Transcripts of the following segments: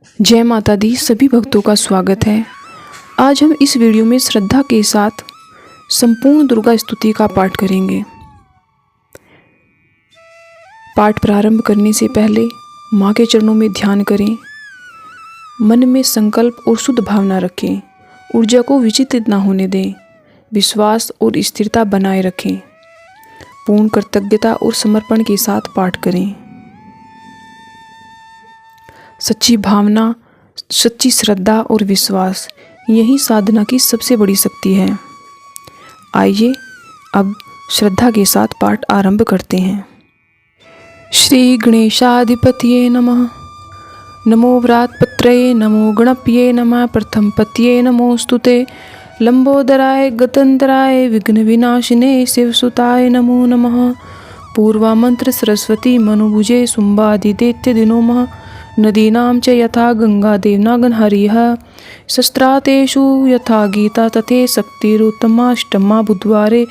जय माता दी। सभी भक्तों का स्वागत है। आज हम इस वीडियो में श्रद्धा के साथ संपूर्ण दुर्गा स्तुति का पाठ करेंगे। पाठ प्रारंभ करने से पहले माँ के चरणों में ध्यान करें। मन में संकल्प और शुद्ध भावना रखें। ऊर्जा को विचलित न होने दें। विश्वास और स्थिरता बनाए रखें। पूर्ण कृतज्ञता और समर्पण के साथ पाठ करें। सच्ची भावना, सच्ची श्रद्धा और विश्वास, यही साधना की सबसे बड़ी शक्ति है। आइए अब श्रद्धा के साथ पाठ आरंभ करते हैं। श्री गणेशाधिपतये नमः। नमो व्रातपत्रये नमो गणपये नमः। प्रथम पतये नमोस्तुते। लंबोदराय गतंतराय विघ्न विनाशिने शिवसुताय नमो नमः। पूर्वामंत्र सरस्वती मनुभुजे शुंभादिदैत्य दिनोमः। नदीनां च यथा गंगा देवनागनहरिः। शस्त्रातेषु यथा गीता तथे शक्तिरुत्तमाष्टमा बुधवारे।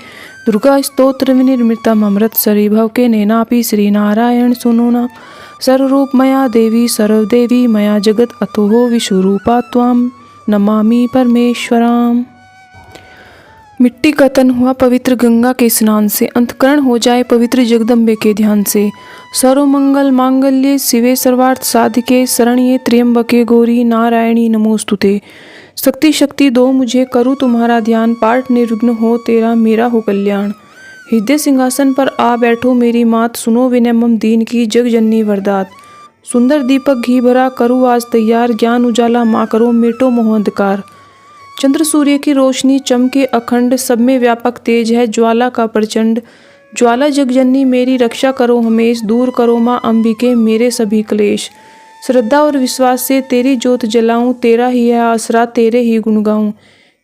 दुर्गा स्तोत्र विनिर्मितम् अमृतसरीभव के नेनापि श्रीनारायण सुनोना। सर्वरूपमया देवी सर्वदेवी मया जगत अतोः विश्वरूपा त्वां नमामि परमेश्वराम्। मिट्टी का तन हुआ पवित्र गंगा के स्नान से, अंतकरण हो जाए पवित्र जगदम्बे के ध्यान से। सर्वमंगल मांगल्ये शिवे सर्वार्थ साधिके शरण्ये त्र्यंबके गौरी नारायणी नमोस्तुते। शक्ति शक्ति दो मुझे, करूँ तुम्हारा ध्यान। पाठ निर्विघ्न हो तेरा, मेरा हो कल्याण। हृदय सिंहासन पर आ बैठो मेरी मात, सुनो विनय मम दीन की जग जननी वरदात। सुंदर दीपक घी भरा करूँ आज तैयार, ज्ञान उजाला माँ करो मेटो मोह अंधकार। चंद्र सूर्य की रोशनी चमके अखंड, सब में व्यापक तेज है ज्वाला का प्रचंड। ज्वाला जगजननी मेरी रक्षा करो हमेश, दूर करो माँ अंबिके मेरे सभी क्लेश। श्रद्धा और विश्वास से तेरी ज्योत जलाऊं, तेरा ही है आसरा तेरे ही गुण गाऊं।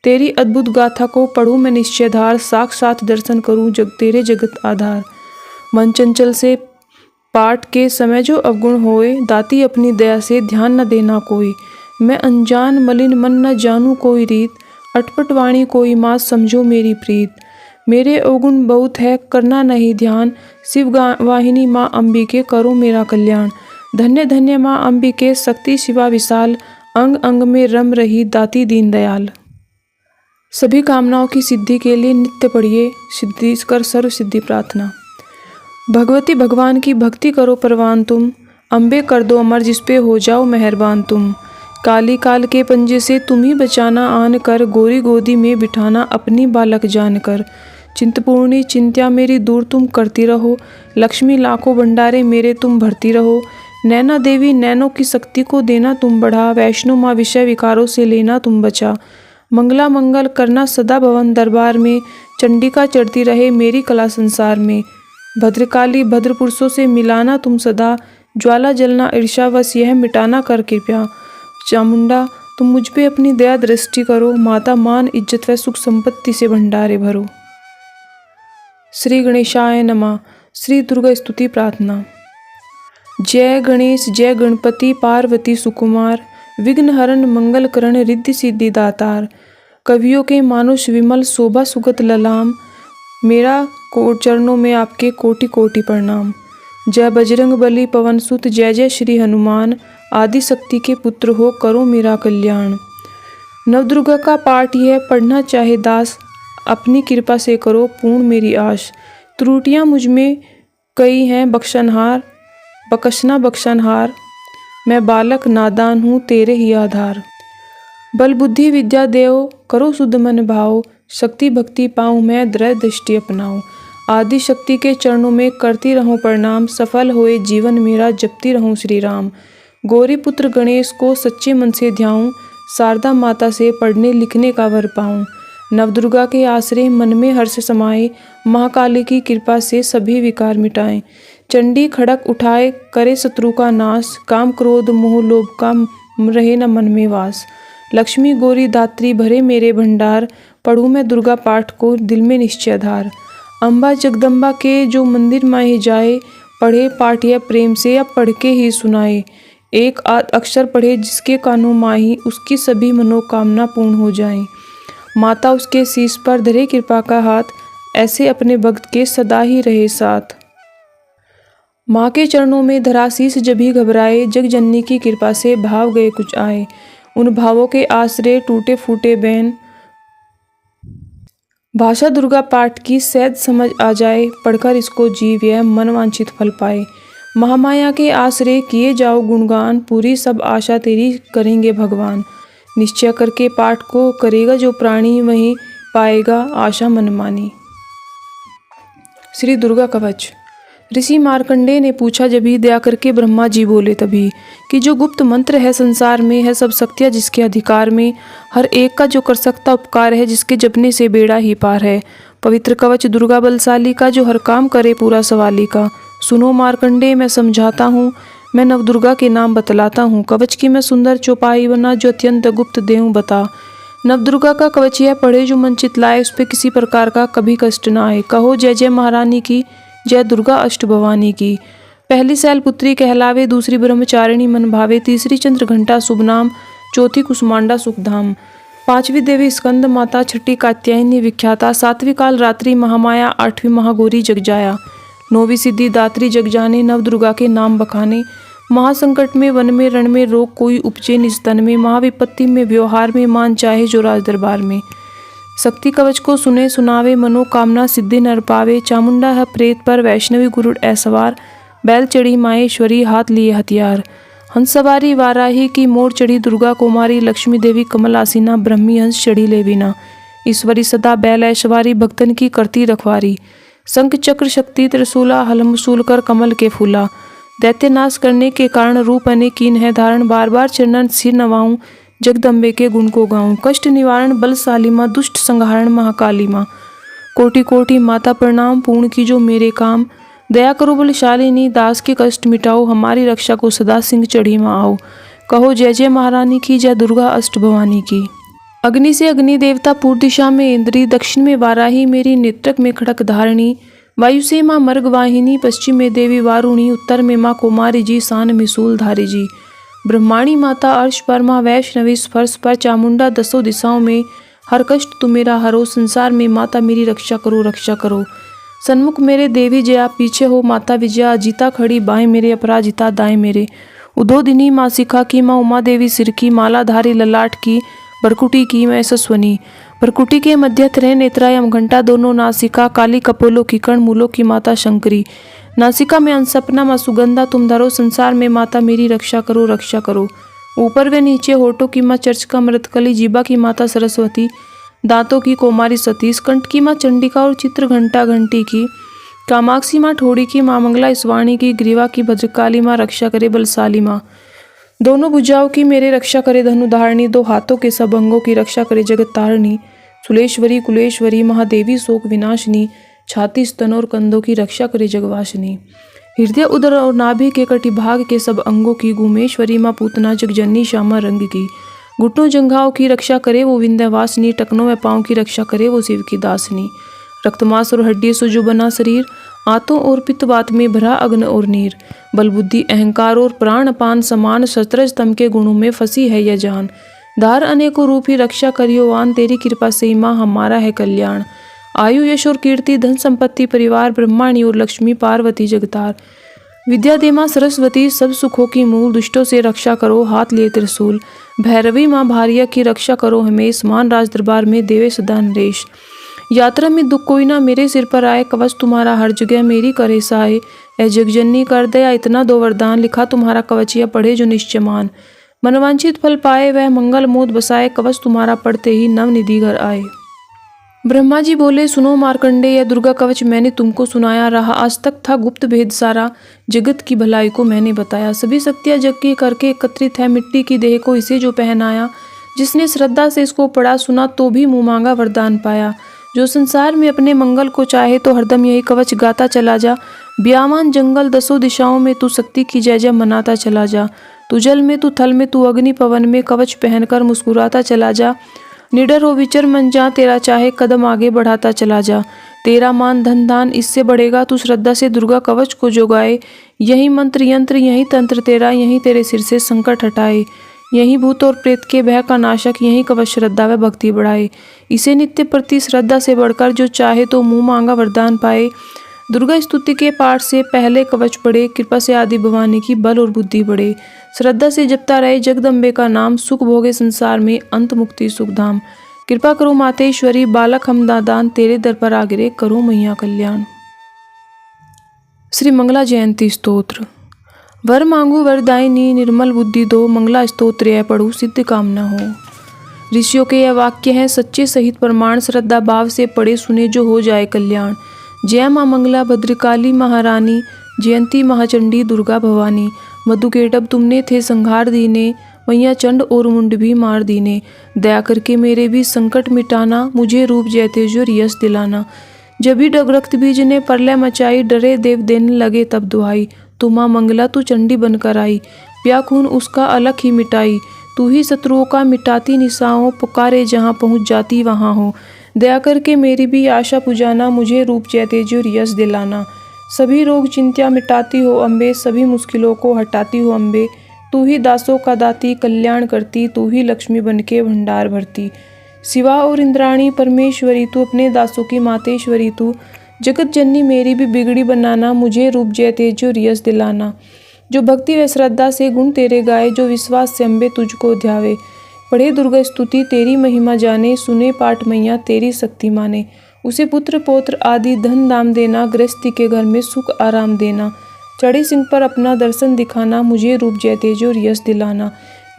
तेरी अद्भुत गाथा को पढ़ूं मैं निश्चयधार, साक्षात दर्शन करूं तेरे जगत आधार। मन चंचल से पाठ के समय जो अवगुण होए, दाती अपनी दया से ध्यान न देना कोई। मैं अनजान मलिन मन न जानूं कोई रीत, अटपट वाणी कोई मात समझो मेरी प्रीत। मेरे अवगुण बहुत है करना नहीं ध्यान, शिव वाहिनी माँ अंबिके करो मेरा कल्याण। धन्य धन्य माँ अंबिके शक्ति शिवा विशाल, अंग अंग में रम रही दाती दीन दयाल। सभी कामनाओं की सिद्धि के लिए नित्य पढ़िए सिद्धि कर सर्व सिद्धि प्रार्थना। भगवती भगवान की भक्ति करो परवान तुम, अम्बे कर दो अमर जिस पे हो जाओ मेहरबान तुम। काली काल के पंजे से तुम ही बचाना आन कर, गोरी गोदी में बिठाना अपनी बालक जानकर। चिंतपूर्णी चिंत्या मेरी दूर तुम करती रहो, लक्ष्मी लाखों भंडारे मेरे तुम भरती रहो। नैना देवी नैनों की शक्ति को देना तुम बढ़ा, वैष्णो माँ विषय विकारों से लेना तुम बचा। मंगला मंगल करना सदा भवन दरबार में, चंडिका चढ़ती रहे मेरी कला संसार में। भद्रकाली भद्र पुरुषों से मिलाना तुम सदा, ज्वाला जलना ईर्ष्यावश यह मिटाना कर कृपया। चामुंडा तुम मुझ पे अपनी दया दृष्टि करो, माता मान इज्जत व सुख संपत्ति से भंडारे भरो। श्री गणेशाय नमः। श्री दुर्गा स्तुति प्रार्थना। जय गणेश जय गणपति पार्वती सुकुमार, विघ्न हरण मंगल करण रिद्धि सिद्धि दातार। कवियों के मानुष विमल शोभा सुगत ललाम, मेरा चरणों में आपके कोटि कोटि प्रणाम। जय बजरंग बली पवन सुत जय जय श्री हनुमान, आदि शक्ति के पुत्र हो करो मेरा कल्याण। नवदुर्गा का पाठ यह पढ़ना चाहे दास, अपनी कृपा से करो पूर्ण मेरी आश। त्रुटियां मुझ में कई हैं बख्शनहार, बख्शना बख्शनहार। मैं बालक नादान हूँ तेरे ही आधार। बल बुद्धि विद्या देओ करो शुद्ध मन भाव, शक्ति भक्ति पाऊँ मैं दृढ़ दृष्टि अपनाऊँ। आदि शक्ति के चरणों में करती रहूं प्रणाम, सफल होए जीवन मेरा जपती रहूं श्री राम। गौरी पुत्र गणेश को सच्चे मन से ध्याऊं, शारदा माता से पढ़ने लिखने का वर पाऊं। नवदुर्गा के आश्रय मन में हर्ष समाए, महाकाली की कृपा से सभी विकार मिटाएं। चंडी खड़क उठाए करे शत्रु का नाश, काम क्रोध मोह लोभ का रहे न मन में वास। लक्ष्मी गौरी दात्री भरे मेरे भंडार, पढ़ूं मैं दुर्गा पाठ को दिल में निश्चयधार। अम्बा जगदम्बा के जो मंदिर माहे जाए, पढ़े पाठ या प्रेम से या पढ़ के ही सुनाए। एक आध अक्षर पढ़े जिसके कानों माही, उसकी सभी मनोकामना पूर्ण हो जाएं। माता उसके शीश पर धरे कृपा का हाथ, ऐसे अपने भक्त के सदा ही रहे साथ। माँ के चरणों में धरा शीस जब ही घबराए, जग जननी की कृपा से भाव गए कुछ आए। उन भावों के आश्रय टूटे फूटे बैन, भाषा दुर्गा पाठ की सहज समझ आ जाए, पढ़कर इसको जीव यह मन वांछित फल पाए। महामाया के आश्रय किए जाओ गुणगान, पूरी सब आशा तेरी करेंगे भगवान। निश्चय करके पाठ को करेगा जो प्राणी, वही पाएगा आशा मनमानी। श्री दुर्गा कवच। ऋषि मार्कंडेय ने पूछा जब ही, दया करके ब्रह्मा जी बोले तभी, कि जो गुप्त मंत्र है संसार में, है सब शक्तियाँ जिसके अधिकार में, हर एक का जो कर सकता उपकार है, जिसके जपने से बेड़ा ही पार है। पवित्र कवच दुर्गा बलशाली का, जो हर काम करे पूरा सवाली का। सुनो मार्कंडेय मैं समझाता हूँ, मैं नवदुर्गा के नाम बतलाता हूँ। कवच की मैं सुंदर चौपाई बना, जो अत्यंत गुप्त देऊँ बता। नवदुर्गा का कवच यह पढ़े जो मन चितलाए, उस पे किसी प्रकार का कभी कष्ट न आए। कहो जय जय महारानी की, जय दुर्गा अष्ट भवानी की। पहली शैलपुत्री कहलावे, दूसरी ब्रह्मचारिणी मन भावे, तीसरी चंद्र घंटा शुभ नाम, चौथी कुसुमांडा सुखधाम। पांचवी देवी स्कंद माता, छठी कात्यायनी विख्याता, सातवीं काल रात्रि महामाया, आठवीं महागौरी जगजाया। नौवीं सिद्धि दात्री जग जाने, नव दुर्गा के नाम बखाने। महासंकट में वन में रण में, रोग कोई उपजे निज तन में, महाविपत्ति में व्यवहार में, मान चाहे जो राज दरबार में। शक्ति कवच को सुने सुनावे, मनोकामना सिद्धि नर पावे। चामुंडा है प्रेत पर, वैष्णवी गुरुड़ ऐसवार, बैल चढ़ी माहेश्वरी, हाथ लिए हथियार। हंस सवारी वाराही की, मोर चढ़ी दुर्गा कुमारी, लक्ष्मी देवी कमल आसीना, ब्रह्मी हंस चढ़ी लेविना। ईश्वरी सदा बैल ऐशवारी, भक्तन की करती रखवारी। शंख चक्र शक्ति त्रिशूला, हलमसूल कर कमल के फूला। दैत्य नाश करने के कारण रूप अनेक कीन है धारण, बार बार चरणन सिर नवाऊं, जगदम्बे के गुण को गाऊं। कष्ट निवारण बलशाली माँ, दुष्ट संहारण महाकाली माँ। कोटि कोटि माता प्रणाम, पूर्ण की जो मेरे काम। दया करो बलशालिनी, दास के कष्ट मिटाओ, हमारी रक्षा को सदा सिंह चढ़ी माँ आओ। कहो जय जय महारानी की, जय दुर्गा अष्ट भवानी की। अग्नि से अग्नि देवता, पूर्व दिशा में इंद्री, दक्षिण में वाराही मेरी, नेत्रक में खड़क धारणी। वायु से माँ मर्गवाहिनी, पश्चिम में देवी वारुणी, उत्तर में माँ कुमारी जी, सान में शूलधारी जी। ब्रह्माणी माता अर्श पर, माँ वैष्णवी स्पर्श पर, चामुंडा दसों दिशाओं में, हर कष्ट तू मेरा हरो, संसार में माता मेरी रक्षा करो रक्षा करो। सन्मुख मेरे देवी जया, पीछे हो माता विजया, जीता खड़ी बाएं मेरे, अपराजिता दाएं मेरे। उदोदिनी माँ शिखा की, माँ उमा देवी सिर की, मालाधारी ललाट की, भरकुटी की मैं सस्वनी। भरकुटी के मध्य त्रय नेत्रायम घंटा, दोनों नासिका, काली कपोलों की कर्ण, मूलों की माता शंकरी। नासिका में अंसपना माँ सुगंधा तुम धरो, संसार में माता मेरी रक्षा करो रक्षा करो। ऊपर व नीचे होठों की माँ चर्चिका मृतकली, जीभा की माता सरस्वती, दांतों की कुमारी सतीश, कंठ की माँ चंडिका और चित्र घंटा घंटी की। कामाक्षी माँ ठोड़ी की, माँ मंगला इस्वाणी की, ग्रीवा की भद्रकाली माँ रक्षा करे बलशाली माँ। दोनों भुजाओं की मेरे रक्षा करे धनुधारिणी, दो हाथों के सब अंगों की रक्षा करे जगत तारिणी। सुलेश्वरी कुलेश्वरी महादेवी शोक विनाशिनी, छाती स्तन और कंधों की रक्षा करे जगवासिनी। हृदय उदर और नाभि के कटिभाग के सब अंगों की, गुमेश्वरी माँ पूतना जगजननी श्यामा रंग की। घुटनों जंघाओं की रक्षा करे वो विंध्यवासिनी, टकनों व पाँव की रक्षा करे वो शिव की दासिनी। रक्तमांस और हड्डियों से जो बना शरीर, आंतों और पित्तवात में भरा अग्न और नीर। बल बुद्धि अहंकार और प्राण अपान समान, शत्रज तम के गुणों में फंसी है यह जान। धार अनेकों रूप ही रक्षा करियो वान, तेरी कृपा से माँ हमारा है कल्याण। आयु यश और कीर्ति धन संपत्ति परिवार, ब्रह्माणी और लक्ष्मी पार्वती जगतार। विद्या दे माँ सरस्वती, सब सुखों की मूल, दुष्टों से रक्षा करो हाथ लिए त्रिशूल। भैरवी माँ भारिया की रक्षा करो हमेश, मान राज दरबार में देवे सदा नरेश। यात्रा में दुख कोई ना मेरे सिर पर आए, कवच तुम्हारा हर जगह मेरी करे सहाय। ऐ जगजननी कर दया इतना दो वरदान, लिखा तुम्हारा कवचिया पढ़े जो निश्चयमान। मनवांछित फल पाए वह मंगल मोद बसाए, कवच तुम्हारा पढ़ते ही नवनिधि घर आए। ब्रह्मा जी बोले सुनो मार्कंडेय, यह दुर्गा कवच मैंने तुमको सुनाया रहा, आज तक था गुप्त भेद सारा, जगत की भलाई को मैंने बताया। सभी शक्तियाँ जग के करके एकत्रित है, मिट्टी की देह को इसे जो पहनाया। जिसने श्रद्धा से इसको पढ़ा सुना तो भी मुँह मांगा वरदान पाया। जो संसार में अपने मंगल को चाहे तो हरदम यही कवच गाता चला जा। ब्यामान जंगल दसों दिशाओं में तू शक्ति की जय जय मनाता चला जा। तू जल में तू थल में तू अग्नि पवन में, कवच पहनकर मुस्कुराता चला जा। निडर हो विचर मन जा, तेरा चाहे कदम आगे बढ़ाता चला जा। तेरा मान धन दान इससे बढ़ेगा, तू श्रद्धा से दुर्गा कवच को जोगाए। यही मंत्र यंत्र यही तंत्र तेरा, यही तेरे सिर से संकट हटाए। यही भूत और प्रेत के भय का नाशक, यही कवच श्रद्धा व भक्ति बढ़ाए। इसे नित्य प्रति श्रद्धा से बढ़कर जो चाहे तो मुँह मांगा वरदान पाए। दुर्गा स्तुति के पाठ से पहले कवच पढ़े, कृपा से आदि भवानी की बल और बुद्धि बढ़े। श्रद्धा से जपता रहे जगदम्बे का नाम, सुख भोगे संसार में अंत मुक्ति सुख धाम। कृपा करो मातेश्वरी, बालक हम दादान, तेरे दर पर आ गिरे, करो मैया कल्याण। श्री मंगला जयंती स्तोत्र। वर मांगू वरदायिनी, निर्मल बुद्धि दो, मंगला स्तोत्र यह पढ़ू सिद्ध कामना हो। ऋषियों के यह वाक्य हैं सच्चे सहित प्रमाण, श्रद्धा भाव से पढ़े सुने जो हो जाए कल्याण। जय माँ मंगला भद्रकाली महारानी, जयंती महाचंडी दुर्गा भवानी। मधुकेटब तुमने थे संहार दीने, मैया चंड और मुंड भी मार दीने। दया करके मेरे भी संकट मिटाना, मुझे रूप जय तेज और यश दिलाना। जब भी डगरक्त बीज ने प्रलय मचाई, डरे देव देने लगे तब दुहाई। तू माँ मंगला तू चंडी बनकर आई, प्या खून उसका अलख ही मिटाई। तू ही शत्रुओं का मिटाती निशाओं, पुकारे जहाँ पहुँच जाती वहाँ हो। दया करके मेरी भी आशा पुजाना, मुझे रूप जय तेज और यश दिलाना। सभी रोग चिंत्या मिटाती हो अम्बे, सभी मुश्किलों को हटाती हो अम्बे। तू ही दासों का दाती कल्याण करती, तू ही लक्ष्मी बनके भंडार भरती। शिवा और इंद्राणी परमेश्वरी तू, अपने दासों की मातेश्वरी तू। जगत जननी मेरी भी बिगड़ी बनाना, मुझे रूप जय तेज और यश दिलाना। जो भक्ति व श्रद्धा से गुण तेरे गाए, जो विश्वास से अम्बे तुझको ध्यावे। पढ़े दुर्गा स्तुति तेरी महिमा जाने, सुने पाठ मैया तेरी शक्ति माने। उसे पुत्र पौत्र आदि धन दाम देना, गृहस्थी के घर में सुख आराम देना। चढ़े सिंह पर अपना दर्शन दिखाना, मुझे रूप जय तेज और यश दिलाना।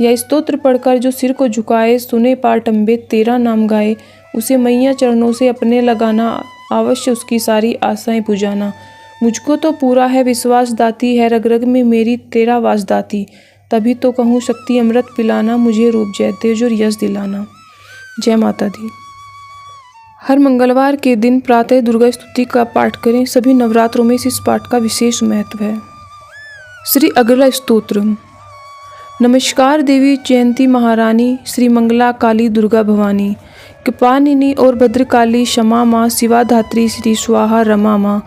यह स्तोत्र पढ़कर जो सिर को झुकाए, सुने पाठ अम्बे तेरा नाम गाए। उसे मैया चरणों से अपने लगाना, अवश्य उसकी सारी आशाएं पुजाना। मुझको तो पूरा है विश्वास दाती, है रग रग में मेरी तेरा वास दाती। तभी तो कहूँ शक्ति अमृत पिलाना, मुझे रूप जय तेज और यश दिलाना। जय माता दी। हर मंगलवार के दिन प्रातः दुर्गा स्तुति का पाठ करें। सभी नवरात्रों में इस पाठ का विशेष महत्व है। श्री अगला स्तोत्र। नमस्कार देवी जयंती महारानी, श्री मंगला काली दुर्गा भवानी। कृपानिनी और भद्रकाली क्षमा माँ, शिवा धात्री श्री स्वाहा रमा माँ।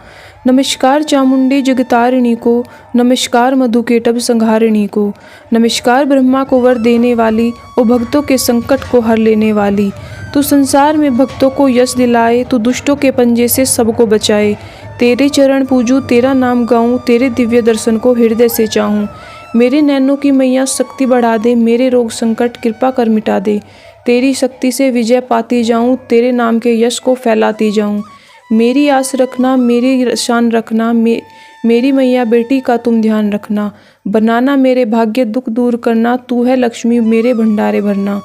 नमस्कार चामुंडी जगतारिणी को, नमस्कार मधुकेटब संहारिणी को। नमस्कार ब्रह्मा को वर देने वाली, और भक्तों के संकट को हर लेने वाली। तू संसार में भक्तों को यश दिलाए, तू दुष्टों के पंजे से सबको बचाए। तेरे चरण पूजूं, तेरा नाम गाऊं, तेरे दिव्य दर्शन को हृदय से चाहूं। मेरे नैनों की मैया शक्ति बढ़ा दे, मेरे रोग संकट कृपा कर मिटा दे। तेरी शक्ति से विजय पाती जाऊं, तेरे नाम के यश को फैलाती जाऊं। मेरी आस रखना, मेरी शान रखना, मेरी मैया बेटी का तुम ध्यान रखना। बनाना मेरे भाग्य दुख दूर करना, तू है लक्ष्मी मेरे भंडारे भरना।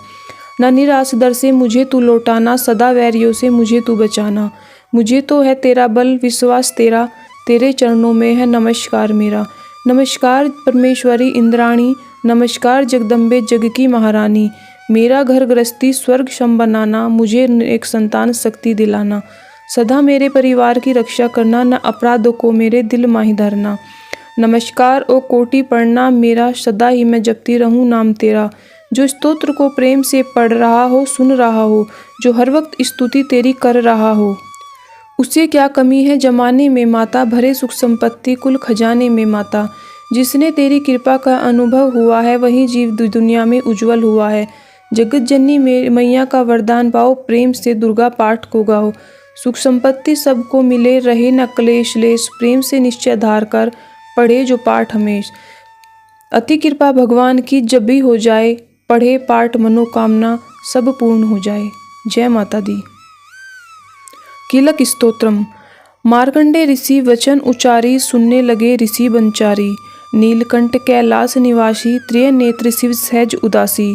न निराश दर से मुझे तू लौटाना, सदा वैरियों से मुझे तू बचाना। मुझे तो है तेरा बल विश्वास तेरा, तेरे चरणों में है नमस्कार मेरा। नमस्कार परमेश्वरी इंद्राणी, नमस्कार जगदम्बे जग की महारानी। मेरा घर गृहस्थी स्वर्ग सम बनाना, मुझे एक संतान शक्ति दिलाना। सदा मेरे परिवार की रक्षा करना, न अपराधों को मेरे दिल माही धरना। नमस्कार ओ कोटि पढ़ना मेरा, सदा ही मैं जपती रहूं नाम तेरा। जो स्तोत्र को प्रेम से पढ़ रहा हो, सुन रहा हो, जो हर वक्त स्तुति तेरी कर रहा हो, उसे क्या कमी है जमाने में माता, भरे सुख संपत्ति कुल खजाने में माता। जिसने तेरी कृपा का अनुभव हुआ है, वही जीव दुनिया में उज्जवल हुआ है। जगत जननी मैया का वरदान पाओ, प्रेम से दुर्गा पाठ को गाओ। सुख संपत्ति सबको मिले, रहे न क्लेश लेश, प्रेम से निश्चय धार कर पढ़े जो पाठ हमेश। अति कृपा भगवान की जब भी हो जाए, पढ़े पाठ मनोकामना सब पूर्ण हो जाए। जय माता दी। कीलक स्तोत्रम। मार्कंडे ऋषि वचन उचारी, सुनने लगे ऋषि बनचारी। नीलकंठ कैलाश निवासी, त्रिय नेत्र शिव सहज उदासी।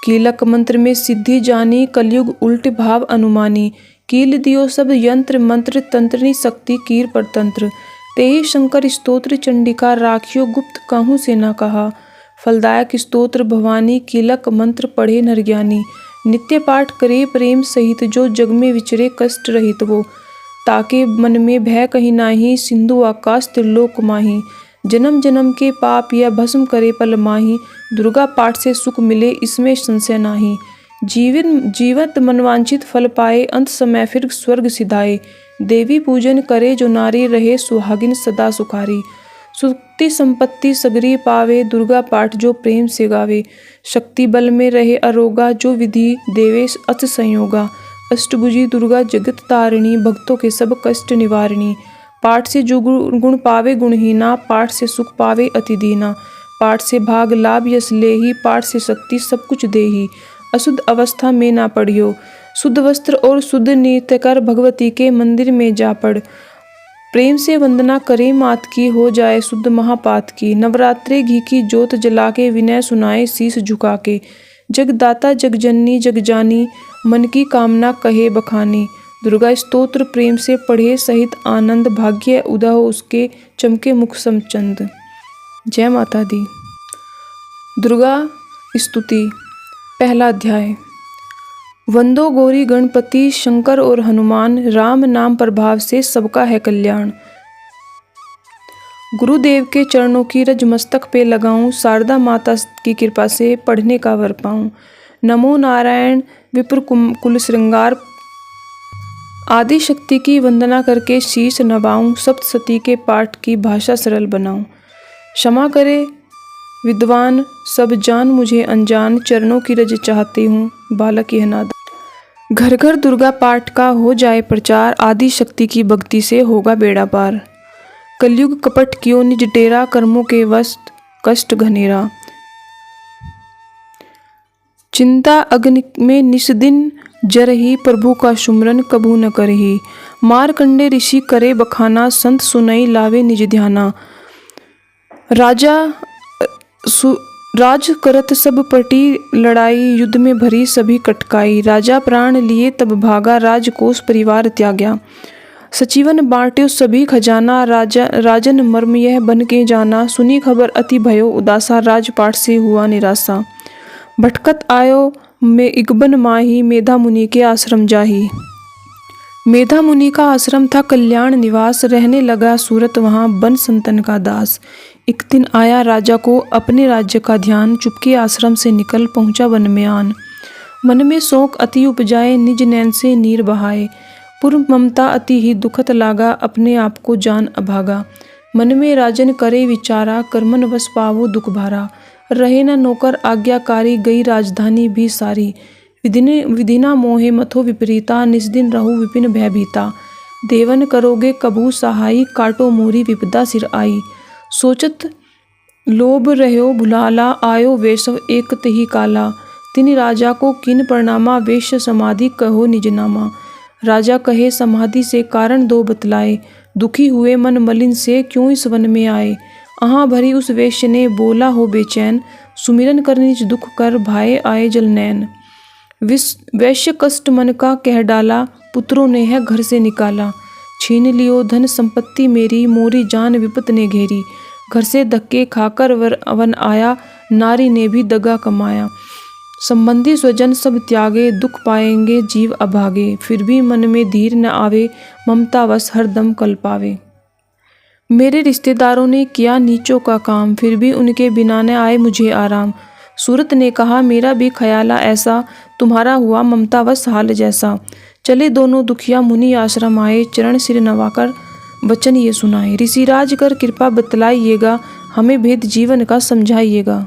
कीलक मंत्र में सिद्धि जानी, कलयुग उल्ट भाव अनुमानी। कील दियो सब यंत्र मंत्र, तंत्रनी शक्ति कीर पर तंत्र। तेहि शंकर स्तोत्र चंडिका, राखियो गुप्त कहूँ से न कहा। फलदायक स्तोत्र भवानी, कीलक मंत्र पढ़े नर ज्ञानी। नित्य पाठ करे प्रेम सहित, जो जग में विचरे कष्ट रहित वो। ताके मन में भय कहीं नाही, सिंधु आकाश त्रिलोक माही। जन्म जन्म के पाप या भस्म करे पल माही, दुर्गा पाठ से सुख मिले इसमें संशय नाही। जीवत मनवांछित फल पाए, अंत समय फिर स्वर्ग सिधाए। देवी पूजन करे जो नारी, रहे सुहागिन सदा सुखारी। सुक्ति संपत्ति सगरी पावे, दुर्गा पाठ जो प्रेम से गावे। शक्ति बल में रहे अरोगा, जो विधि देवे अच संयोगा। अष्टभुजी दुर्गा जगत तारिणी, भक्तों के सब कष्ट निवारिणी। पाठ से जो गुण पावे गुणहीना, पाठ से सुख पावे अति दीना, पाठ से भाग लाभ यश लेही, पाठ से शक्ति सब कुछ देही। अशुद्ध अवस्था में ना पड़ियो, शुद्ध वस्त्र और शुद्ध नृत्य कर भगवती के मंदिर में जा पड़। प्रेम से वंदना करे मात की, हो जाए शुद्ध महापात की। नवरात्रे घी की ज्योत जला के, विनय सुनाए शीश झुका के। जगदाता जगजननी जगजानी, मन की कामना कहे बखानी। दुर्गा स्तोत्र प्रेम से पढ़े सहित आनंद, भाग्य उदय हो उसके चमके मुख समचंद। जय माता दी। दुर्गा स्तुति। पहला अध्याय। वंदो गौरी गणपति शंकर और हनुमान, राम नाम प्रभाव से सबका है कल्याण। गुरुदेव के चरणों की रज मस्तक पे लगाऊं, शारदा माता की कृपा से पढ़ने का वर पाऊं। नमो नारायण विप्र कुल श्रृंगार, आदि शक्ति की वंदना करके शीश नवाऊं। सप्तशती के पाठ की भाषा सरल बनाऊं। क्षमा करे विद्वान सब जान मुझे अनजान, चरणों की रज चाहती हूँ बालक यह नादान। घर घर दुर्गा पाठ का हो जाए प्रचार, आदि शक्ति की भक्ति से होगा बेड़ा पार। कलयुग कपट कियो निज डेरा, कर्मों के वश कष्ट घनेरा। चिंता अग्नि में निस्दिन जरही, प्रभु का सुमरन कबू न करही। मारकंडे ऋषि करे बखाना, संत सुनई लावे निज ध्याना। राज करत सब पटी लड़ाई, युद्ध में भरी सभी कटकाई। राजा प्राण लिए तब भागा, राजकोष परिवार त्याग्या। सचिवन बांट्यो सभी खजाना, राजन मर्म यह बन के जाना। सुनी खबर अति भयो उदासा, राजपाट से हुआ निराशा। भटकत आयो में इगबन माही, मेधा मुनि के आश्रम जाही। मेधा मुनि का आश्रम था कल्याण निवास, रहने लगा सूरत वहाँ बन संतन का दास। एक दिन आया राजा को अपने राज्य का ध्यान, चुपके आश्रम से निकल पहुँचा वन में आन। मन में शोक अति उपजाए, निज नैन से नीर बहाए। पूर्व ममता अति ही दुखत लागा, अपने आप को जान अभागा। मन में राजन करे विचारा, कर्मन वश पावो दुख भारा। रहे न नौकर आज्ञाकारी, गई राजधानी भी सारी। विधिना मोहे मथो विपरीता, निस्दिन रहु विपिन भयभीता। देवन करोगे कबू सहाई, काटो मोरी विपदा सिर आई। सोचत लोभ रह्यो भुलाला, आयो वेशव एक तही काला। तिनि राजा को किन प्रणामा, वेश्य समाधि कहो निज नामा। राजा कहे समाधि से कारण दो बतलाए, दुखी हुए मन मलिन से क्यों इस वन में आए। आहाँ भरी उस वेश्य ने बोला हो बेचैन, सुमिरन कर निज दुख कर भाए आए जल नैन। वैश्य कष्ट मन का कह डाला, पुत्रों ने है घर से निकाला। छीन लियो धन संपत्ति मेरी, मोरी जान विपत ने घेरी। घर से धक्के खाकर वन आया, नारी ने भी दगा कमाया। संबंधी स्वजन सब त्यागे, दुख पाएंगे जीव अभागे। फिर भी मन में धीर न आवे, ममतावश हरदम कल पावे। मेरे रिश्तेदारों ने किया नीचों का काम, फिर भी उनके बिना न आए मुझे आराम। सूरत ने कहा मेरा भी ख्याला ऐसा, तुम्हारा हुआ ममतावश हाल जैसा। चले दोनों दुखिया मुनि आश्रम आए, चरण सिर नवाकर वचन ये सुनाए। ऋषिराज कर कृपा बतलाइएगा, हमें भेद जीवन का समझाइएगा।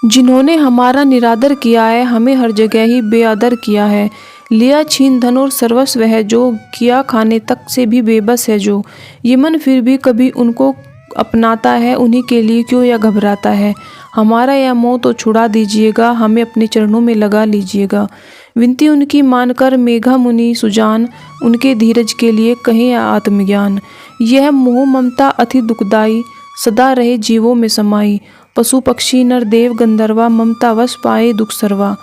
जिन्होंने हमारा निरादर किया है, हमें हर जगह ही बेआदर किया है। लिया छीन धन और सर्वस्व है जो, किया खाने तक से भी बेबस है जो। ये मन फिर भी कभी उनको अपनाता है, उन्हीं के लिए क्यों यह घबराता है। हमारा यह मोह तो छुड़ा दीजिएगा, हमें अपने चरणों में लगा लीजिएगा। विनती उनकी मानकर मेघा मुनि सुजान, उनके धीरज के लिए कहें आत्मज्ञान। यह मोह ममता अति दुखदाई, सदा रहे जीवों में समाई। पशु पक्षी नर देव गंधर्वा, ममता वश पाए दुख सर्वा।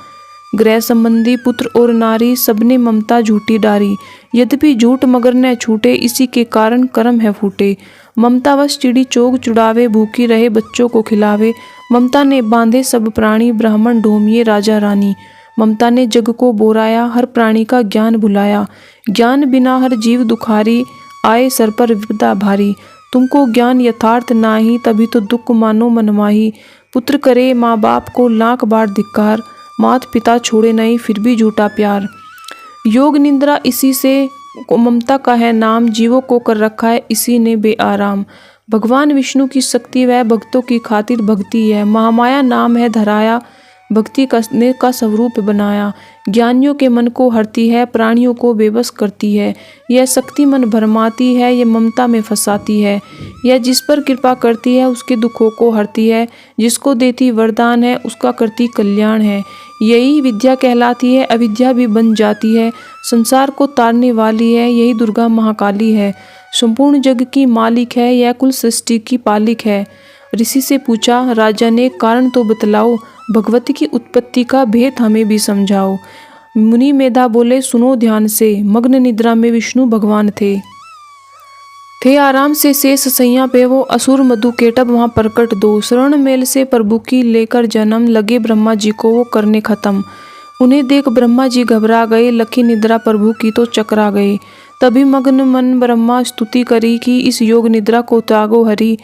गृह संबंधी पुत्र और नारी, सबने ममता झूठी डारी। यद्यपि झूठ मगर न छूटे, इसी के कारण कर्म है फूटे। ममता वश चिड़ी चोग चुड़ावे, भूखी रहे बच्चों को खिलावे। ममता ने बांधे सब प्राणी, ब्राह्मण ढोमिये राजा रानी। ममता ने जग को बोराया, हर प्राणी का ज्ञान भुलाया। ज्ञान बिना हर जीव दुखारी, आए सर पर विपदा भारी। तुमको ज्ञान यथार्थ नाही, तभी तो दुख मानो मनमाही। पुत्र करे माँ बाप को लाख बार धिक्कार, मात पिता छोड़े नहीं फिर भी झूठा प्यार। योग निंद्रा इसी से ममता का है नाम, जीवों को कर रखा है इसी ने बेआराम। भगवान विष्णु की शक्ति वह भक्तों की खातिर भक्ति है, महामाया नाम है धराया। भक्ति का स्वरूप बनाया। ज्ञानियों के मन को हरती है, प्राणियों को बेबस करती है। यह शक्ति मन भरमाती है, यह ममता में फंसाती है। यह जिस पर कृपा करती है उसके दुखों को हरती है, जिसको देती वरदान है उसका करती कल्याण है। यही विद्या कहलाती है, अविद्या भी बन जाती है। संसार को तारने वाली है, यही दुर्गा महाकाली है। संपूर्ण जग की मालिक है, यह कुल सृष्टि की पालिक है। ऋषि से पूछा, राजा ने, कारण तो बतलाओ, भगवती की उत्पत्ति का भेद हमें भी समझाओ। मुनि मेधा बोले, सुनो ध्यान से, मग्न निद्रा में विष्णु भगवान थे आराम से शेष सैया पे वो असुर मधुकेटभ वहाँ प्रकट दो। शरण मेल से प्रभु की लेकर जन्म, लगे ब्रह्मा जी को वो करने खत्म। उन्हें देख ब्रह्मा जी घबरा गए, लखी निद्रा प्रभु की तो चकरा गए। तभी मग्न मन ब्रह्मा स्तुति करी कि इस योग निद्रा को त्यागो हरि।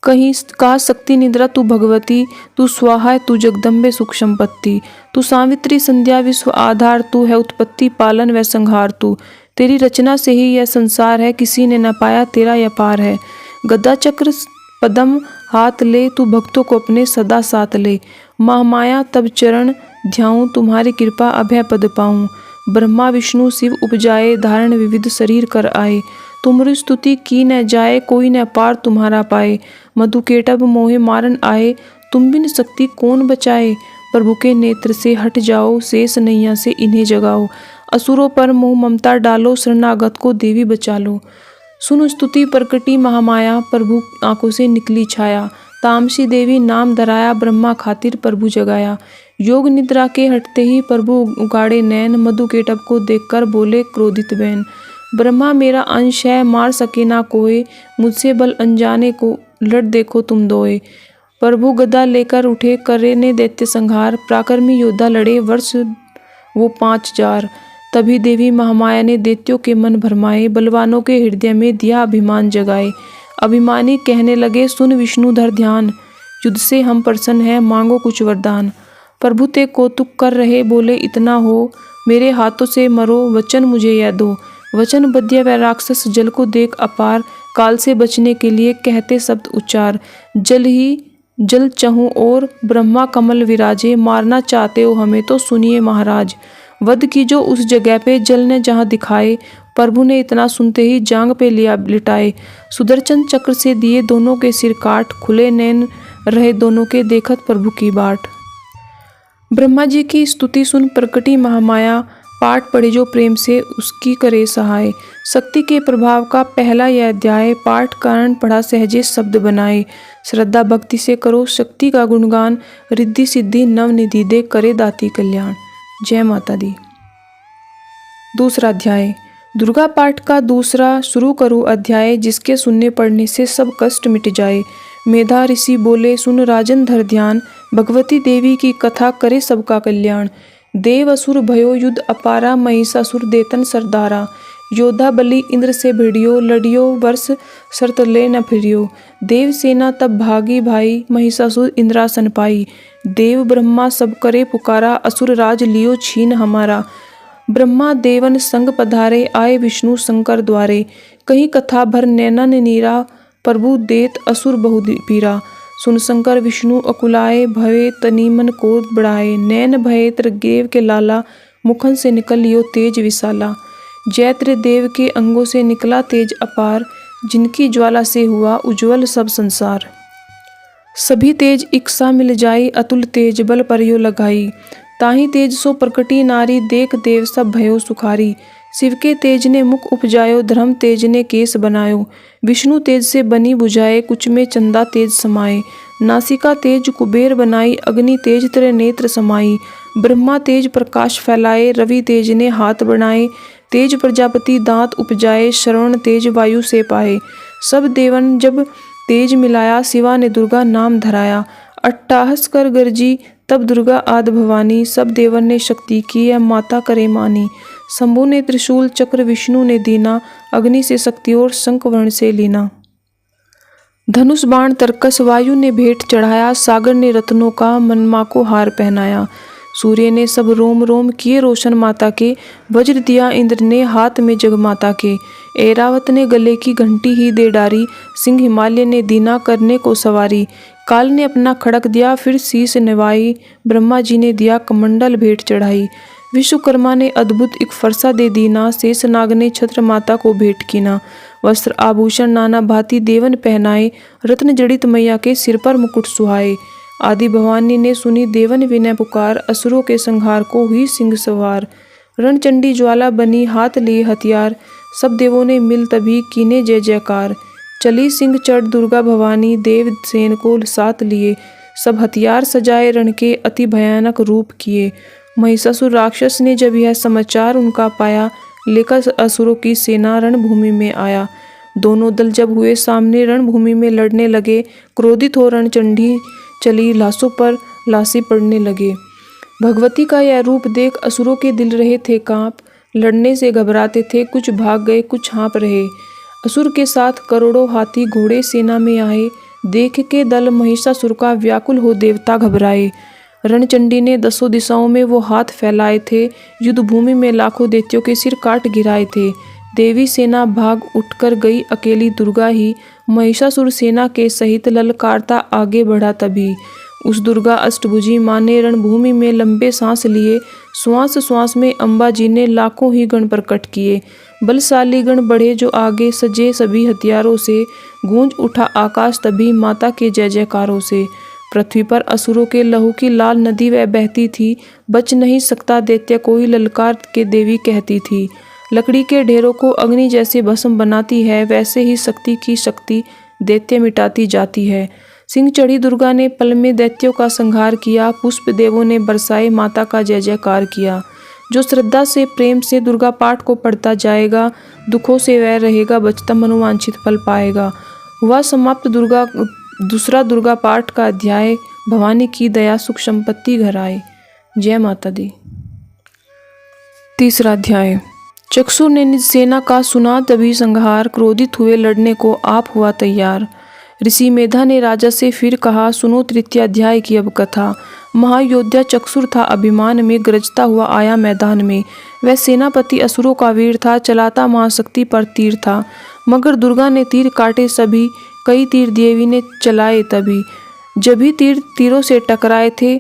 कहीं कहा शक्ति निद्रा तू भगवती, तू स्वाहा तू जगदम्बे सुख संपत्ति, तू सावित्री संध्या विश्व आधार, तू है उत्पत्ति पालन व संहार। तू तेरी रचना से ही यह संसार है, किसी ने न पाया तेरा यह पार है। गदा चक्र पदम हाथ ले, तू भक्तों को अपने सदा साथ ले। महामाया तब चरण ध्याऊं, तुम्हारी कृपा अभय पद पाऊं। ब्रह्मा विष्णु शिव उपजाए, धारण विविध शरीर कर आए। तुमरी स्तुति की न जाए, कोई न पार तुम्हारा पाए। मधुकेटभ मोहे मारन आए, तुम बिन शक्ति कौन बचाए। प्रभु के नेत्र से हट जाओ, शेष नैया से इन्हें जगाओ। असुरों पर मोह ममता डालो, शरणागत को देवी बचा लो। सुनो स्तुति प्रकटी महामाया, प्रभु आंखों से निकली छाया। तामसी देवी नाम धराया, ब्रह्मा खातिर प्रभु जगाया। योग निद्रा के हटते ही प्रभु उगाड़े नैन, मधुकेटभ को देखकर बोले क्रोधित बैन। ब्रह्मा मेरा अंश है, मार सके ना कोई, मुझसे बल अनजाने को लड़ देखो तुम दोए। प्रभु गदा लेकर उठे, करे ने दैत्य संहार। पराक्रमी योद्धा लड़े, वर्ष वो 5000। तभी देवी महामाया ने दैत्यों के मन भरमाए, बलवानों के हृदय में दिया अभिमान जगाए। अभिमानी कहने लगे, सुन विष्णुधर ध्यान, युद्ध से हम प्रसन्न हैं, मांगो कुछ वरदान। प्रभु ते कौतुक कर रहे, बोले इतना हो, मेरे हाथों से मरो, वचन मुझे यह दो। वचन बद्य व राक्षस जल को देख अपार, काल से बचने के लिए कहते शब्द उच्चार। जल ही जल चहूँ और ब्रह्मा कमल विराजे, मारना चाहते हो हमें तो सुनिए महाराज। वध की जो उस जगह पे जल ने जहाँ दिखाए, प्रभु ने इतना सुनते ही जांग पे लिया लिटाए। सुदर्शन चक्र से दिए दोनों के सिर काट, खुले नैन रहे दोनों के देखत प्रभु की बाट। ब्रह्मा जी की स्तुति सुन प्रकटी महामाया, पाठ पढ़े जो प्रेम से उसकी करे सहाय। शक्ति के प्रभाव का पहला यह अध्याय, पाठ कारण पढ़ा सहजे शब्द बनाए। श्रद्धा भक्ति से करो शक्ति का गुणगान, रिद्धि सिद्धि नवनिधि दे करे दाती कल्याण। जय माता दी। दूसरा अध्याय, दुर्गा पाठ का दूसरा शुरू करूँ अध्याय, जिसके सुनने पढ़ने से सब कष्ट मिट जाए। मेधा ऋषि बोले, सुन राजन धर ध्यान, भगवती देवी की कथा करे सबका कल्याण। देव असुर भयो युद्ध अपारा, महिषासुर देतन सरदारा। योद्धा बलि इंद्र से भिड़ियो, लड़ियो वर्ष शर्त ले न फिरियो। देव सेना तब भागी भाई, महिषासुर इंद्रासन पाई। देव ब्रह्मा सब करे पुकारा, असुर राज लियो छीन हमारा। ब्रह्मा देवन संग पधारे, आए विष्णु शंकर द्वारे। कहीं कथा भर नैना ने नीरा, प्रभु देत असुर बहु पीरा। सुन शंकर विष्णु अकुलाए, भवे तनी मन को बढ़ाए। नैन भये त्रिगेव के लाला, मुखन से निकल लियो तेज विशाला। जैत्र देव के अंगों से निकला तेज अपार, जिनकी ज्वाला से हुआ उज्ज्वल सब संसार। सभी तेज इक्सा मिल जाई, अतुल तेज बल परियो लगाई। ताही तेज सो प्रकटी नारी, देख देव सब भयो सुखारी। शिव के तेज ने मुख उपजायो, धर्म तेज ने केस बनायो। विष्णु तेज से बनी बुझाए, कुछ में चंदा तेज समाए। नासिका तेज कुबेर बनाई, अग्नि तेज तेरे नेत्र समाई। ब्रह्मा तेज प्रकाश फैलाए, रवि तेज ने हाथ बनाए। तेज प्रजापति दांत उपजाए, श्रवण तेज वायु से पाए। सब देवन जब तेज मिलाया, शिवा ने दुर्गा नाम धराया। अट्टाहस कर गरजी तब दुर्गा आदि भवानी, सब देवन ने शक्ति की यह माता करे मानी। शंभु ने त्रिशूल चक्र विष्णु ने दीना, अग्नि से शक्ति और शंख वर्ण से लीना। धनुष बाण तरकस वायु ने भेंट चढ़ाया, सागर ने रत्नों का मनमा को हार पहनाया। सूर्य ने सब रोम रोम किए रोशन माता के, वज्र दिया इंद्र ने हाथ में जग माता के। ऐरावत ने गले की घंटी ही दे डारी, सिंह हिमालय ने दीना करने को सवारी। काल ने अपना खड़क दिया, फिर शीस निवाई। ब्रह्मा जी ने दिया कमंडल भेंट चढ़ाई। विश्वकर्मा ने अद्भुत एक फरसा दे दीना। शेषनाग ने छत्र माता को भेंट कीना। वस्त्र आभूषण नाना भांति देवन पहनाए। रत्न जड़ित मैया के सिर पर मुकुट सुहाए। आदि भवानी ने सुनी देवन विनय पुकार। असुरों के संहार को हुई सिंह सवार। रणचंडी ज्वाला बनी हाथ लिए हथियार। सब देवों ने मिल तभी कीने जय जयकार। चली सिंह चढ़ दुर्गा भवानी। देव सेन को साथ लिए। सब हथियार सजाए रण के अति भयानक रूप किए। महिषासुर राक्षस ने जब यह समाचार उनका पाया, लेकर असुरों की सेना रणभूमि में आया। दोनों दल जब हुए सामने रणभूमि में लड़ने लगे। क्रोधित हो रणचंडी चली, लाशों पर लाशें पड़ने लगे। भगवती का यह रूप देख असुरों के दिल रहे थे कांप। लड़ने से घबराते थे, कुछ भाग गए कुछ हाँप रहे। असुर के साथ करोड़ों हाथी घोड़े सेना में आए। देख के दल महिषासुर का व्याकुल हो देवता घबराए। रणचंडी ने दसों दिशाओं में वो हाथ फैलाए थे। युद्ध भूमि में लाखों दैत्यों के सिर काट गिराए थे। देवी सेना भाग उठकर गई, अकेली दुर्गा ही महिषासुर सेना के सहित ललकारता आगे बढ़ा। तभी उस दुर्गा अष्टभुजी माँ ने रणभूमि में लंबे सांस लिए। श्वास श्वास में अम्बा जी ने लाखों ही गण प्रकट किए। बलशाली गण बढ़े जो आगे, सजे सभी हथियारों से। गूंज उठा आकाश तभी माता के जय जयकारों से। पृथ्वी पर असुरों के लहू की लाल नदी वह बहती थी। बच नहीं सकता दैत्य कोई, ललकार के देवी कहती थी। लकड़ी के ढेरों को अग्नि जैसे भस्म बनाती है, वैसे ही शक्ति की शक्ति दैत्य मिटाती जाती है। सिंह चढ़ी दुर्गा ने पल में दैत्यों का संहार किया। पुष्प देवों ने बरसाए, माता का जय जयकार किया। जो श्रद्धा से प्रेम से दुर्गा पाठ को पढ़ता जाएगा, दुखों से वह रहेगा बचता, मनोवांछित फल पाएगा। हुआ समाप्त दूसरा दुर्गा पाठ का अध्याय। भवानी की दया सुख संपत्ति घर आए। जय माता दी। तीसरा अध्याय। चक्षुर ने निज सेना का सुना तभी संहार। क्रोधित हुए लड़ने को आप हुआ तैयार। ऋषि मेधा ने राजा से फिर कहा, सुनो तृतीय अध्याय की अब कथा। महायोद्धा चक्षुर था अभिमान में, गरजता हुआ आया मैदान में। वह सेनापति असुरों का वीर था, चलाता महाशक्ति पर तीर था। मगर दुर्गा ने तीर काटे सभी, कई तीर देवी ने चलाए तभी। जब भी तीरों से टकराए थे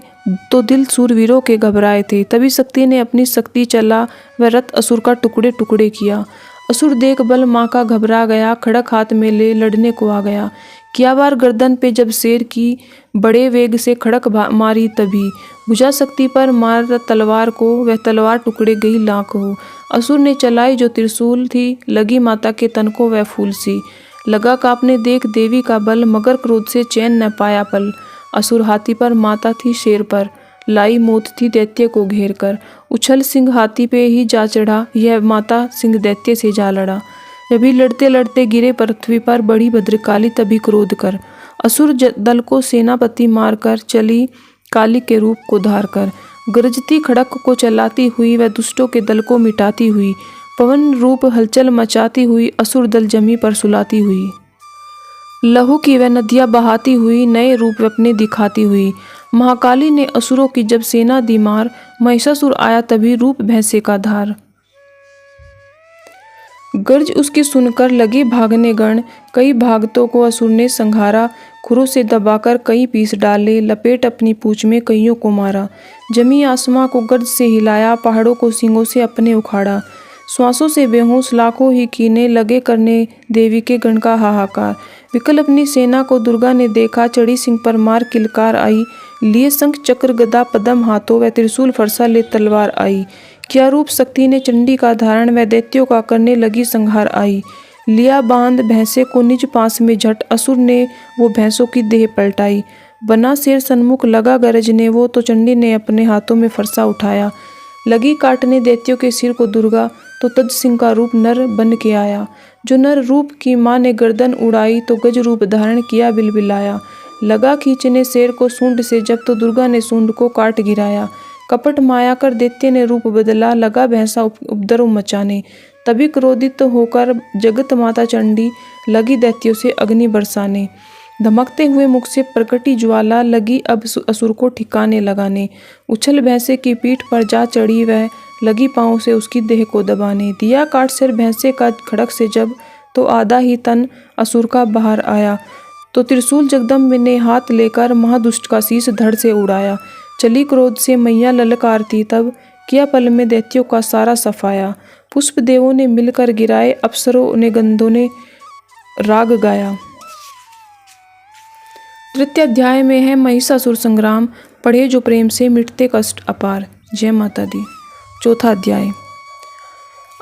तो दिल सूरवीरों के घबराए थे। तभी शक्ति ने अपनी शक्ति चला, वह रथ असुर का टुकड़े टुकड़े किया। असुर देख बल माँ का घबरा गया, खड़क हाथ में ले लड़ने को आ गया। किया वार गर्दन पे जब शेर की, बड़े वेग से खड़क मारी तभी। भुजा शक्ति पर मार तलवार को, वह तलवार टुकड़े गई लाख हो। असुर ने चलाई जो त्रिशूल थी, लगी माता के तन को वह फूल सी। लगा कांपने देख देवी का बल, मगर क्रोध से चैन न पाया पल। असुर हाथी पर, माता थी शेर पर, लाई मौत थी दैत्य को घेर कर। उछल सिंह हाथी पे ही जा चढ़ा, यह माता सिंह दैत्य से जा लड़ा। जभी लड़ते लड़ते गिरे पृथ्वी पर, बड़ी भद्रकाली तभी क्रोध कर। असुर दल को सेनापति मारकर चली, काली के रूप को धार कर। गरजती खड़क को चलाती हुई, वह दुष्टों के दल को मिटाती हुई। पवन रूप हलचल मचाती हुई, असुर दल जमी पर सुलाती हुई। लहू की वह नदियाँ बहाती हुई, नए रूप अपने दिखाती हुई। महाकाली ने असुरों की जब सेना दी मार, महिषासुर आया तभी रूप भैंसे का धार। गर्ज उसकी सुनकर लगे भागने गण, कई भागतों को असुर ने संहारा। खुरों से दबाकर कई पीस डाले, लपेट अपनी पूंछ में कईयों को मारा। जमी आसमां को गर्ज से हिलाया, पहाड़ों को सींगों से अपने उखाड़ा। श्वासों से बेहोश लाखों ही कीने, लगे करने देवी के गण का हाहाकार। विकल अपनी सेना को दुर्गा ने देखा, चढ़ी सिंह पर मार किलकार आई। लिए शंख चक्र गदा पद्म हाथों, वह त्रिशूल फरसा ले तलवार आई। क्या रूप शक्ति ने चंडी का धारण, वह दैत्यों का करने लगी संहार आई। लिया बांध भैंसे को निज पास में झट, असुर ने वो भैंसों की देह पलटाई। बना शेर सन्मुख लगा गरजने वो, तो चंडी ने अपने हाथों में फरसा उठाया। लगी काटने दैत्यों के सिर को दुर्गा, तो तज सिंह का रूप नर बन के आया। जो नर रूप की माँ ने गर्दन उड़ाई, तो गज रूप धारण किया बिलबिलाया। लगा खींचने शेर को सूंड से जब, तो दुर्गा ने सूंड को काट गिराया। कपट माया कर दैत्य ने रूप बदला, लगा भैंसा उपद्रव मचाने। तभी क्रोधित होकर जगत माता चंडी लगी दैत्यों से अग्नि बरसाने। धमकते हुए मुख से प्रकटी ज्वाला, लगी अब असुर को ठिकाने लगाने। उछल भैंसे की पीठ पर जा चढ़ी, वह लगी पांव से उसकी देह को दबाने। दिया काट सिर भैंसे का खड़क से जब, तो आधा ही तन असुर का बाहर आया। तो त्रिशूल जगदम्ब ने हाथ लेकर महादुष्ट का शीश धड़ से उड़ाया। चली क्रोध से मैया ललकारती, तब किया पल में दैत्यों का सारा सफाया। पुष्प देवों ने मिलकर गिराए, अप्सरों ने गंधों ने राग गाया। तृतीय अध्याय में है महिषासुर संग्राम, पढ़े जो प्रेम से मिटते कष्ट अपार। जय माता दी। चौथा अध्याय।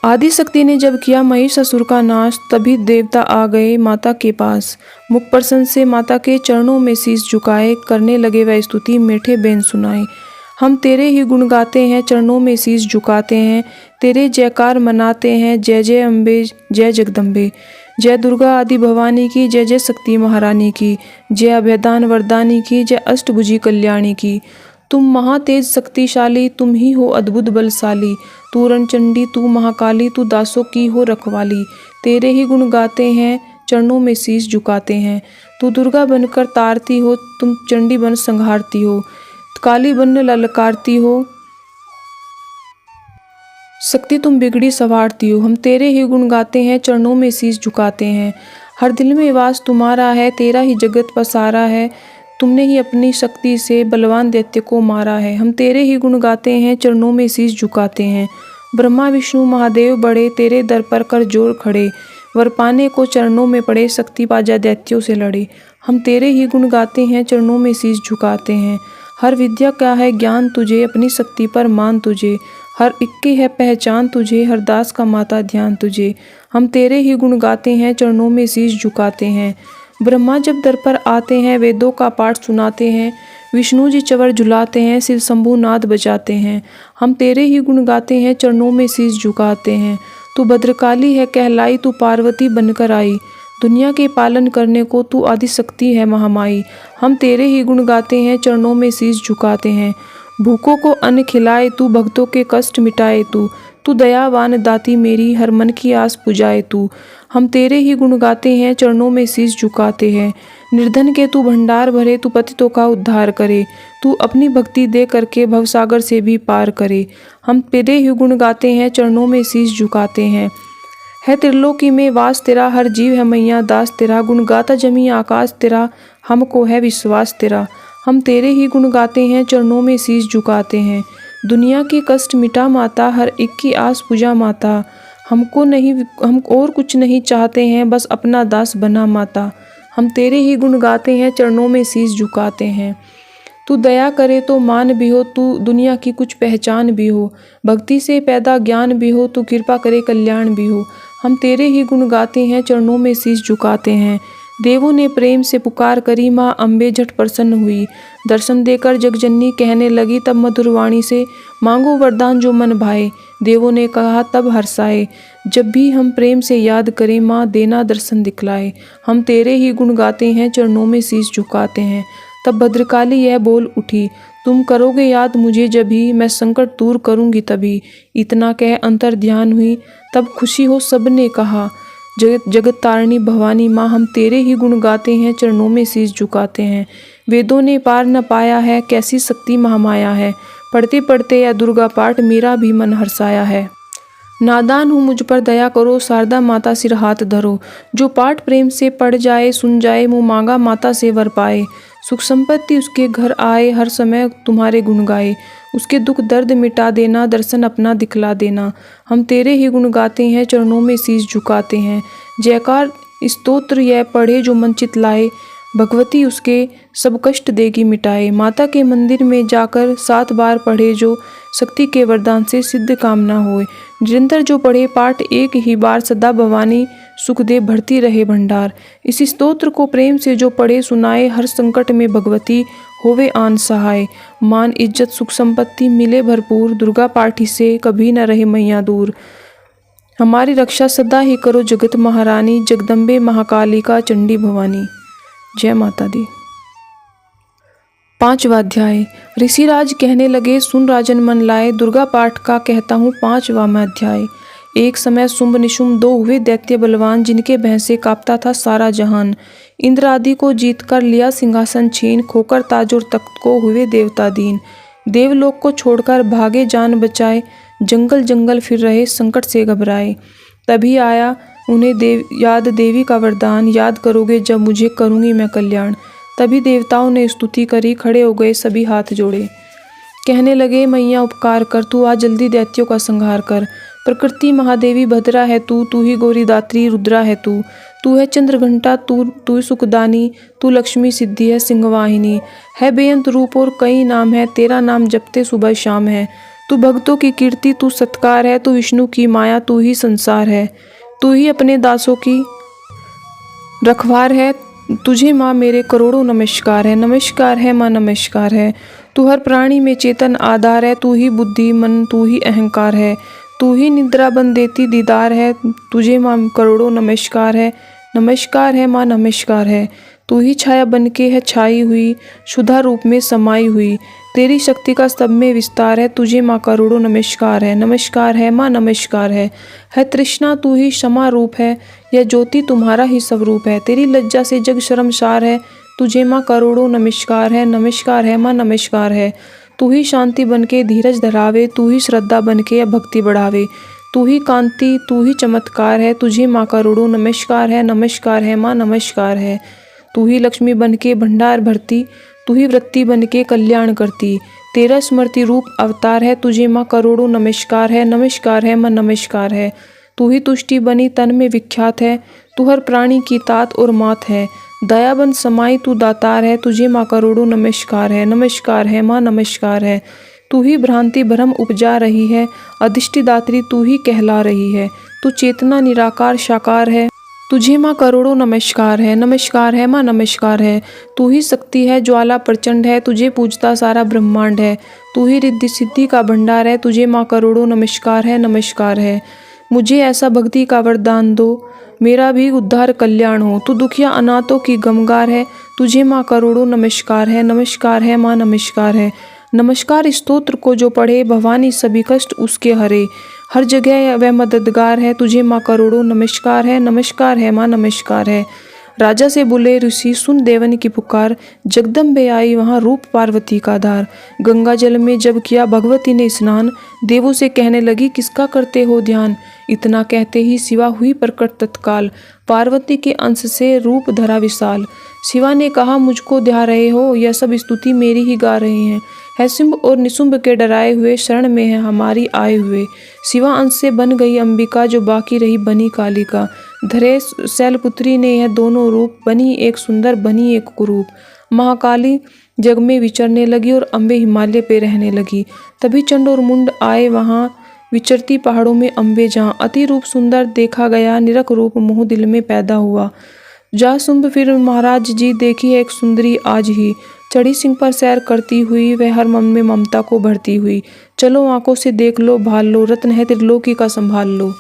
आदिशक्ति ने जब किया महिषासुर का नाश, तभी देवता आ गए माता के पास। मुख प्रसन्न से माता के चरणों में शीश झुकाए, करने लगे वह स्तुति मीठे बेन सुनाए। हम तेरे ही गुण गाते हैं, चरणों में शीश झुकाते हैं, तेरे जयकार मनाते हैं। जय जय अम्बे, जय जगदम्बे, जय दुर्गा आदि भवानी की, जय जय शक्ति महारानी की, जय अभयदान वरदानी की, जय अष्टभुजी कल्याणी की। तुम महातेज शक्तिशाली, तुम ही हो अद्भुत बलशाली। तू रणचंडी, तू महाकाली, तू दासों की हो रखवाली। तेरे ही गुण गाते हैं, चरणों में शीश झुकाते हैं। तू दुर्गा बनकर तारती हो, तुम चंडी बन संहारती हो, काली बन ललकारती हो, शक्ति तुम बिगड़ी संवारती हो। हम तेरे ही गुण गाते हैं, चरणों में शीश झुकाते हैं। हर दिल में वास तुम्हारा है, तेरा ही जगत पसारा है। तुमने ही अपनी शक्ति से बलवान दैत्य को मारा है। हम तेरे ही गुण गाते हैं, चरणों में शीश झुकाते हैं। ब्रह्मा विष्णु महादेव बड़े, तेरे दर पर कर जोर खड़े। वर पाने को चरणों में पड़े, शक्ति पाजा दैत्यों से लड़े। हम तेरे ही गुण गाते हैं, चरणों में शीश झुकाते हैं। हर विद्या का है ज्ञान तुझे, अपनी शक्ति पर मान तुझे। हर एक की है पहचान तुझे, हर दास का माता ध्यान तुझे। हम तेरे ही गुण गाते हैं, चरणों में शीश झुकाते हैं। ब्रह्मा जब दर पर आते हैं, वेदों का पाठ सुनाते हैं। विष्णु जी चवर झुलाते हैं, शिव शंभु नाद बजाते हैं। हम तेरे ही गुण गाते हैं, चरणों में शीश झुकाते हैं। तू भद्रकाली है कहलाई, तू पार्वती बनकर आई। दुनिया के पालन करने को तू आदिशक्ति है महामाई। हम तेरे ही गुण गाते हैं, चरणों में शीश झुकाते हैं। भूखों को अन्न खिलाए तू, भक्तों के कष्ट मिटाए तू। तू दयावान दाती मेरी, हर मन की आस पुजाए तू। हम तेरे ही गुण गाते हैं, चरणों में शीश झुकाते हैं। निर्धन के तू भंडार भरे, तू पतितों का उद्धार करे। तू अपनी भक्ति दे करके भवसागर से भी पार करे। हम तेरे ही गुण गाते हैं, चरणों में शीश झुकाते हैं। है त्रिलोकी में वास तेरा, हर जीव है मैया दास तेरा। गुण गाता जमी आकाश तेरा, हमको है विश्वास तेरा। हम तेरे ही गुण गाते हैं, चरणों में शीश झुकाते हैं। दुनिया के कष्ट मिटा माता, हर एक की आस पूजा माता। हम और कुछ नहीं चाहते हैं, बस अपना दास बना माता। हम तेरे ही गुण गाते हैं, चरणों में शीश झुकाते हैं। तू दया करे तो मान भी हो, तू दुनिया की कुछ पहचान भी हो। भक्ति से पैदा ज्ञान भी हो, तू कृपा करे कल्याण भी हो। हम तेरे ही गुण गाते हैं, चरणों में शीश झुकाते हैं। देवों ने प्रेम से पुकार करी, माँ अम्बे झट प्रसन्न हुई। दर्शन देकर जगजननी कहने लगी, तब मधुर वाणी से मांगो वरदान जो मन भाए। देवों ने कहा तब हर्षाए, जब भी हम प्रेम से याद करें, माँ देना दर्शन दिखलाए। हम तेरे ही गुण गाते हैं, चरणों में शीश झुकाते हैं। तब भद्रकाली यह बोल उठी, तुम करोगे याद मुझे जभी, मैं संकट दूर करूंगी तभी। इतना कह अंतर ध्यान हुई, तब खुशी हो सबने कहा, जगत तारिणी भवानी माँ हम तेरे ही गुण गाते हैं, चरणों में शीश झुकाते हैं। वेदों ने पार न पाया है, कैसी शक्ति महामाया है। पढ़ते पढ़ते यह दुर्गा पाठ, मेरा भी मन हर्षाया है। नादान हूँ मुझ पर दया करो, शारदा माता सिर हाथ धरो। जो पाठ प्रेम से पढ़ जाए, सुन जाए, मुँह मांगा माता से वर पाए। सुख संपत्ति उसके घर आए, हर समय तुम्हारे गुण गाए। उसके दुख दर्द मिटा देना, दर्शन अपना दिखला देना। हम तेरे ही गुण गाते हैं, चरणों में शीश झुकाते हैं। जयकार स्तोत्र यह पढ़े जो मन चित लाए, भगवती उसके सब कष्ट देगी मिटाए। माता के मंदिर में जाकर 7 बार पढ़े जो, शक्ति के वरदान से सिद्ध कामना होए। निरंतर जो पढ़े पाठ एक ही बार, सदा भवानी सुख दे भरती रहे भंडार। इस स्तोत्र को प्रेम से जो पढ़े सुनाए, हर संकट में भगवती होवे आन सहाय। मान इज्जत सुख संपत्ति मिले भरपूर, दुर्गा पाठी से कभी न रहे मैया दूर। हमारी रक्षा सदा ही करो जगत महारानी, जगदम्बे महाकालिका चंडी भवानी। जय माता दी। 5वां अध्याय। ऋषिराज कहने लगे, सुन राजन मन लाए, दुर्गा पाठ का कहता हूँ 5वां अध्याय। एक समय शुंभ निशुंभ 2 हुए दैत्य बलवान, जिनके भय से कांपता था सारा जहान। इंद्र आदि को जीत कर लिया सिंहासन छीन, खोकर ताज और तख्त को हुए देवता दीन। देवलोक को छोड़कर भागे जान बचाए, जंगल जंगल फिर रहे संकट से घबराए। तभी आया उन्हें देवी का वरदान याद करोगे जब मुझे करूँगी मैं कल्याण। तभी देवताओं ने स्तुति करी, खड़े हो गए सभी हाथ जोड़े। कहने लगे मैया उपकार कर, तू आ जल्दी दैत्यों का संहार कर। प्रकृति महादेवी भद्रा है तू ही गौरी दात्री रुद्रा है तू है चंद्रघंटा, तू सुखदानी, तू लक्ष्मी सिद्धि है सिंहवाहिनी। है बेअंत रूप और कई नाम है, तेरा नाम जपते सुबह शाम है। तू भक्तों की कीर्ति, तू सत्कार है, तू विष्णु की माया, तू ही संसार है। तू ही अपने दासों की रखवार है, तुझे माँ मेरे करोड़ों नमस्कार है। नमस्कार है माँ, नमस्कार है। तू हर प्राणी में चेतन आधार है, तू ही बुद्धि मन, तू ही अहंकार है। तू ही निद्रा बन देती दीदार है, तुझे माँ करोड़ों नमस्कार है। नमस्कार है माँ, नमस्कार है। तू ही छाया बन के है छाई हुई, शुद्धा रूप में समाई हुई। तेरी शक्ति का सब में विस्तार है, तुझे माँ करोड़ों नमस्कार है। नमस्कार है माँ, नमस्कार है। तृष्णा तू ही क्षमा रूप है, यह ज्योति तुम्हारा ही स्वरूप है। तेरी लज्जा से जग शर्मसार है, तुझे माँ करोड़ों नमस्कार है। नमस्कार है माँ, नमस्कार है। तू ही शांति बन के धीरज धरावे, तू ही श्रद्धा बन के भक्ति बढ़ावे। तू ही कांति, तू ही चमत्कार है, तुझे माँ करोड़ों नमस्कार है। नमस्कार है माँ, नमस्कार है। तू ही लक्ष्मी बन के भंडार भरती, तू ही वृत्ति बन के कल्याण करती। तेरा स्मृति रूप अवतार है, तुझे माँ करोड़ों नमस्कार है। नमस्कार है माँ, नमस्कार है। तू ही तुष्टि बनी तन में विख्यात है, तू हर प्राणी की तात और मात है। दयाबंद समाई तू दातार है, तुझे माँ करोड़ों नमस्कार है। नमस्कार है माँ, नमस्कार है। तू ही भ्रांति भ्रम उपजा रही है, अधिष्ठिदात्री तू ही कहला रही है। तू चेतना निराकार साकार है, तुझे माँ करोड़ों नमस्कार है। नमस्कार है माँ, नमस्कार है। तू ही शक्ति है, ज्वाला प्रचंड है, तुझे पूजता सारा ब्रह्मांड है। तू ही रिद्धि सिद्धि का भंडार है, तुझे माँ करोड़ों नमस्कार है। नमस्कार है। मुझे ऐसा भक्ति का वरदान दो, मेरा भी उद्धार कल्याण हो। तू दुखिया अनाथों की गमगार है, तुझे माँ करोड़ों नमस्कार है। नमस्कार है माँ, नमस्कार है। नमस्कार स्तोत्र को जो पढ़े, भवानी सभी कष्ट उसके हरे। हर जगह वह मददगार है, तुझे माँ करोड़ों नमस्कार है। नमस्कार है माँ, नमस्कार है। राजा से बोले ऋषि, सुन देवन की पुकार, जगदम्बे आई वहाँ रूप पार्वती का धार। गंगा जल में जब किया भगवती ने स्नान, देवों से कहने लगी किसका करते हो ध्यान। इतना कहते ही शिवा हुई प्रकट तत्काल, पार्वती के अंश से रूप धरा विशाल। शिवा ने कहा मुझको ध्या रहे हो, यह सब स्तुति मेरी ही गा रहे हैं। है शुंभ और निशुंभ के डराए हुए, शरण में है हमारी आए हुए। शिवा अंश से बन गई अंबिका, जो बाकी रही बनी कालिका। धरे शैलपुत्री ने यह दोनों रूप, बनी एक सुंदर बनी एक कुरूप। महाकाली जग में विचरने लगी और अम्बे हिमालय पे रहने लगी। तभी चंड और मुंड आए वहाँ, विचरती पहाड़ों में अम्बे जहाँ। अति रूप सुंदर देखा गया, निरख रूप मोह दिल में पैदा हुआ। जा शुंभ फिर महाराज जी, देखी है एक सुंदरी आज ही। चढ़ी सिंह पर सैर करती हुई, वह हर मन में ममता को भरती हुई। चलो आंखों से देख लो भाल लो, रत्न है त्रिलोकी का संभाल लो।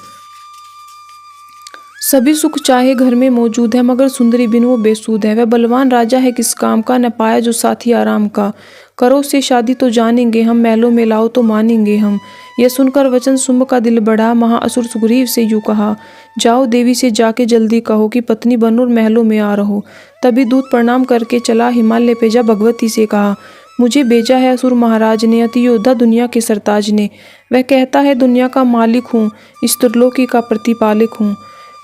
सभी सुख चाहे घर में मौजूद है, मगर सुंदरी बिन वो बेसूद है। वह बलवान राजा है किस काम का, न पाया जो साथी आराम का। करो से शादी तो जानेंगे हम, महलों में लाओ तो मानेंगे हम। यह सुनकर वचन शुंभ का दिल बढ़ा, महाअसुर सुग्रीव से यूं कहा, जाओ देवी से जाके जल्दी कहो कि पत्नी बनो और महलों में आ रहो। तभी दूत प्रणाम करके चला हिमालय पे जा भगवती से कहा, मुझे भेजा है असुर महाराज ने, अति योद्धा दुनिया के सरताज ने। वह कहता है दुनिया का मालिक हूँ, इस त्रिलोकी का प्रतिपालक हूँ।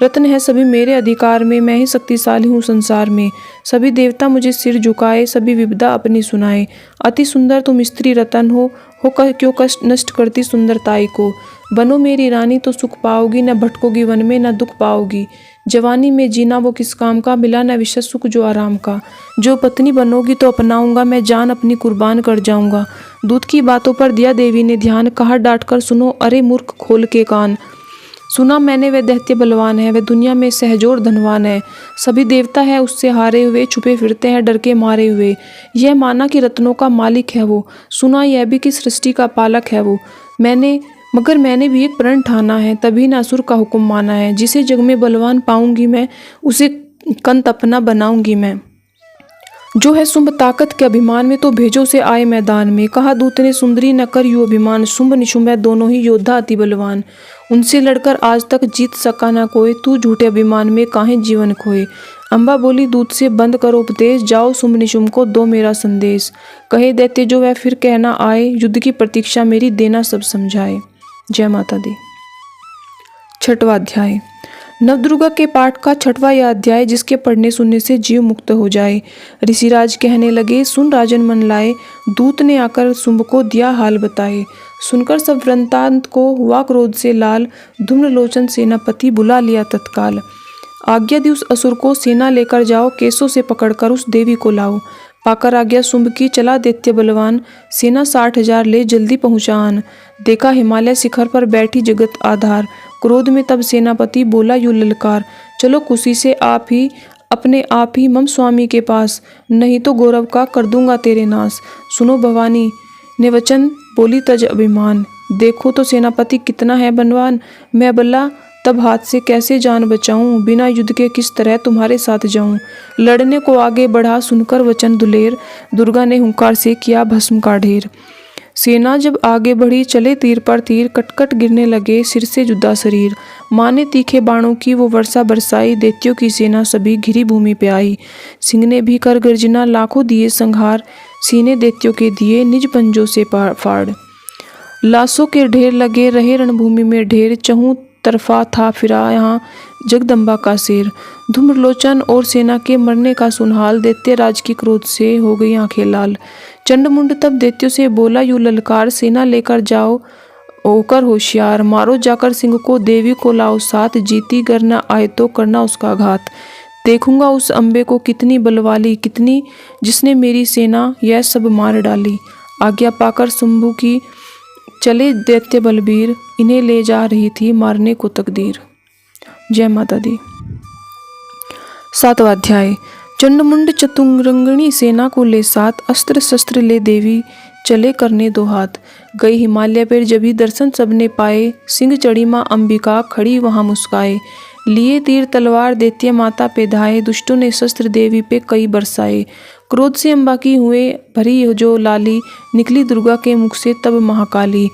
रत्न है सभी मेरे अधिकार में, मैं ही शक्तिशाली हूँ संसार में। सभी देवता मुझे सिर झुकाए, सभी विपदा अपनी सुनाए। अति सुंदर तुम स्त्री रतन हो क्यों कष्ट नष्ट करती सुंदरताई को। बनो मेरी रानी तो सुख पाओगी, न भटकोगी वन में न दुख पाओगी। जवानी में जीना वो किस काम का, मिला न विशेष सुख जो आराम का। जो पत्नी बनोगी तो अपनाऊंगा, मैं जान अपनी कुर्बान कर जाऊंगा। दूत की बातों पर दिया देवी ने ध्यान, कहा डांट कर सुनो अरे मूर्ख खोल के कान। सुना मैंने वह दैत्य बलवान है, वह दुनिया में सहजोर धनवान है। सभी देवता है उससे हारे हुए, छुपे फिरते हैं डर के मारे हुए। यह माना कि रत्नों का मालिक है वो, सुना यह भी कि सृष्टि का पालक है वो। मगर मैंने भी एक प्रण ठाना है, तभी न असुर का हुक्म माना है। जिसे जग में बलवान पाऊंगी मैं, उसे कंत अपना बनाऊंगी मैं। जो है शुंभ ताकत के अभिमान में, तो भेजो से आए मैदान में। कहा दूत ने सुंदरी न कर यू अभिमान, शुंभ निशुंभ है दोनों ही योद्धा अति बलवान। उनसे लड़कर आज तक जीत सका न कोई, तू झूठे अभिमान में काहे जीवन खोए। अम्बा बोली दूत से बंद करो उपदेश, जाओ शुंभ निशुंभ को दो मेरा संदेश। कहे दैत्य जो वह फिर कहना आए, युद्ध की प्रतीक्षा मेरी देना सब समझाए। जय माता दी। छठवां अध्याय। नवदुर्गा के पाठ का 6वां यह अध्याय जिसके पढ़ने सुनने से जीव मुक्त हो जाए। ऋषिराज कहने लगे, सुन राजन मन लाए, दूत ने आकर शुंभ को दिया हाल बताए। सुनकर सब वृंतांत को हुआ क्रोध से लाल, धूम्रलोचन सेनापति बुला लिया तत्काल। आज्ञा दी उस असुर को, सेना लेकर जाओ, केसों से पकड़कर उस देवी को लाओ। पाकर आज्ञा शुंभ की, चला दैत्य बलवान, सेना 60,000 ले जल्दी पहुँचान। देखा हिमालय शिखर पर बैठी जगत आधार, क्रोध में तब सेनापति बोला यूं ललकार, चलो कुशी से आप ही अपने आप ही मम स्वामी के पास, नहीं तो गौरव का कर दूंगा तेरे नाश। सुनो भवानी ने वचन, बोली तज अभिमान, देखो तो सेनापति कितना है बलवान। मैं बल्ला तब हाथ से कैसे जान बचाऊं, बिना युद्ध के किस तरह तुम्हारे साथ जाऊं। लड़ने को आगे बढ़ा सुनकर वचन दुलेर, दुर्गा ने हुंकार से किया भस्म का ढेर। सेना जब आगे बढ़ी चले तीर पर तीर, कटकट गिरने लगे सिर से जुदा शरीर। माने तीखे बाणों की वो वर्षा बरसाई, दैत्यों की सेना सभी घिरी भूमि पे आई। सिंह ने भी कर गर्जना, लाखों दिए संहार, सीने दैत्यों के दिए निज पंजों से फाड़। लाशों के ढेर लगे रहे रणभूमि में ढेर, चहूं तरफा था फिरा यहाँ जगदम्बा का शेर। धूम्रलोचन और सेना के मरने का सुनहाल, दैत्य राज की क्रोध से हो गई आंखें लाल। चंडमुंड तब दैत्यों से बोला यूं ललकार, सेना लेकर जाओ होकर होशियार, मारो जाकर सिंह को, देवी को लाओ साथ, जीती गर न आए तो करना उसका घात। देखूंगा उस अम्बे को कितनी बलवाली, कितनी जिसने मेरी सेना यह सब मार डाली। आज्ञा पाकर शंभु की चले दैत्य बलबीर, इन्हें ले जा रही थी मारने को तकदीर। जय माता दी। 7वां अध्याय। चंडमुंड चतुरंगिणी सेना को ले साथ, अस्त्र शस्त्र ले देवी चले करने दो हाथ। गई हिमालय पर जभी दर्शन सबने पाए, सिंह चढ़ी माँ अंबिका खड़ी वहाँ मुस्काए। लिए तीर तलवार दैत्य माता पे धाए, दुष्टों ने शस्त्र देवी पे कई बरसाए। क्रोध से अम्बा की हुए भरी जो लाली, निकली दुर्गा के मुख से तब महाकाली।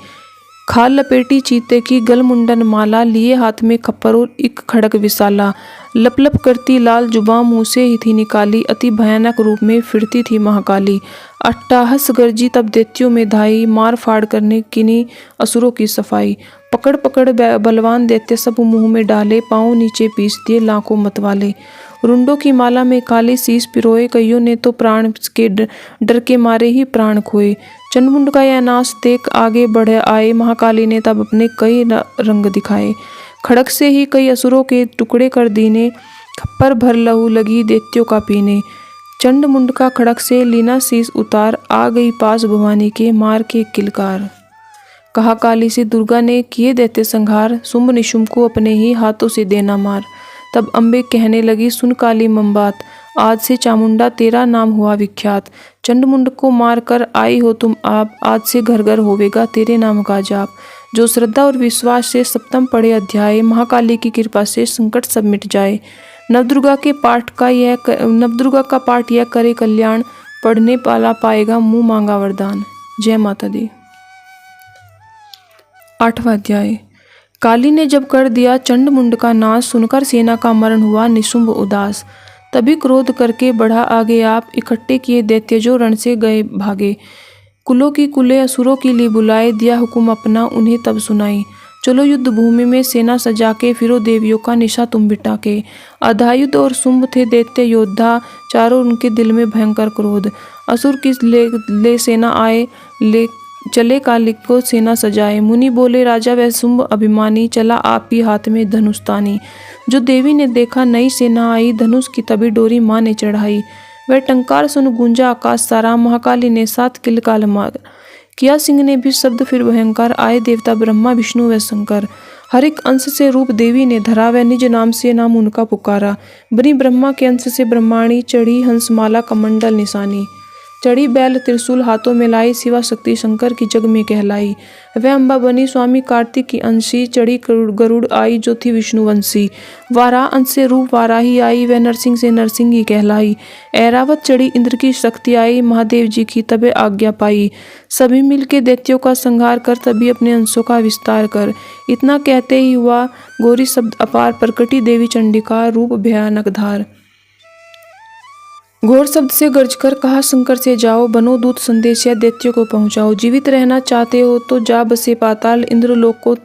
खाल लपेटी चीते की गल मुंडन माला, लिए हाथ में खप्पर और एक खड़ग विशाला। लप लप करती लाल जुबां मुँह से ही थी निकाली, अति भयानक रूप में फिरती थी महाकाली। अट्टाहस गर्जी तब दैत्यों में धाई, मार फाड़ करने किन्हीं असुरों की सफाई। पकड़ पकड़ बलवान दैत्य सब मुंह में डाले, पाँव नीचे पीस दिए लाखों मतवाले। रुंडों की माला में काले शीस पिरोए, कईयों ने तो प्राण के डर के मारे ही प्राण खोए। चंडमुंड का यह नाश देख आगे बढ़ आए, महाकाली ने तब अपने कई रंग दिखाए। खड़ग से ही कई असुरों के टुकड़े कर दीने, खप्पर भर लहू लगी दैत्यों का पीने। चंडमुंड का खड़ग से लीना शीस उतार, आ गई पास भवानी के मार के किलकार। कहा काली से दुर्गा ने किए दैत्य संहार, शुंभ निशुंभ को अपने ही हाथों से देना मार। तब अम्बे कहने लगी, सुन काली मम्बात, आज से चामुंडा तेरा नाम हुआ विख्यात। चंडमुंड को मार कर आई हो तुम आप, आज से घर घर होवेगा तेरे नाम का जाप। जो श्रद्धा और विश्वास से सप्तम पढ़े अध्याय, महाकाली की कृपा से संकट सब मिट जाए। नवदुर्गा का पाठ यह करे कल्याण, पढ़ने वाला पाएगा मुंह मांगा वरदान। जय माता दी। 8वां अध्याय। काली ने जब कर दिया चंडमुंड का नाश, सुनकर सेना का मरण हुआ निशुंभ उदास। तभी क्रोध करके बढ़ा आगे आप, इकट्ठे किए दैत्य जो रण से गए भागे। कुलों की कुले असुरों के लिए बुलाए, दिया हुक्म अपना उन्हें तब सुनाई। चलो युद्ध भूमि में सेना सजा के, फिरो देवियों का निशा तुम बिटा के। अधायुध और शुंभ थे दैत्य योद्धा, चारों उनके दिल में भयंकर क्रोध। असुर की ले सेना आए, ले चले काली को सेना सजाए। मुनि बोले राजा वह शुंभ अभिमानी, चला आप ही हाथ में धनुष तानी। जो देवी ने देखा नई सेना आई, धनुष की तभी डोरी माँ ने चढ़ाई। वह टंकार सुन गूंजा आकाश सारा, महाकाली ने 7 किलकाल मार किया। सिंह ने भी शब्द फिर भयंकर, आए देवता ब्रह्मा विष्णु व शंकर। हर एक अंश से रूप देवी ने धरा, वह निज नाम से नाम उनका पुकारा। बनी ब्रह्मा के अंश से ब्रह्माणी, चढ़ी हंसमाला कमंडल निशानी। चढ़ी बैल त्रिशूल हाथों में लाई, शिवा शक्ति शंकर की जग में कहलाई। वह अम्बा बनी स्वामी कार्तिक की अंशी, चढ़ी गरुड़ आई जो थी विष्णुवंशी। वाराह अंश से रूप वाराही आई, वह नरसिंह से नरसिंही कहलाई। ऐरावत चढ़ी इंद्र की शक्ति आई, महादेव जी की तबे आज्ञा पाई। सभी मिलके दैत्यों का संहार कर, तभी अपने अंशों का विस्तार कर। इतना कहते ही हुआ गौरी शब्द अपार, प्रकटी देवी चंडिका रूप भयानक धार। घोर शब्द से गर्ज कर कहा शंकर से जाओ, बनो दूत संदेश या दैत्यों को पहुंचाओ। जीवित रहना चाहते हो तो जा बसे पाताल, इंद्रलोक को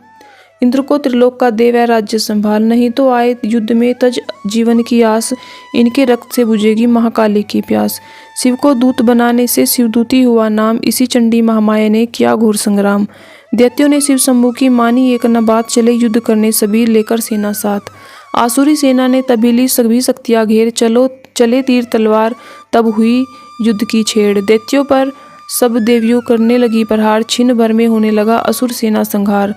इंद्र को त्रिलोक का देव है राज्य संभाल, नहीं तो आए युद्ध में तज जीवन की आस, इनके रक्त से बुझेगी महाकाली की प्यास। शिव को दूत बनाने से शिवदूती हुआ नाम, इसी चंडी महामाया ने किया घोर संग्राम। दैत्यों ने शिव शंभू की मानी एक न बात, चले युद्ध करने सभी लेकर सेना साथ। आसुरी सेना ने तभी ली सभी शक्तियाँ घेर, चले तीर तलवार तब हुई युद्ध की छेड़। दैत्यों पर सब देवियों करने लगी प्रहार, छिन भर में होने लगा असुर सेना संहार।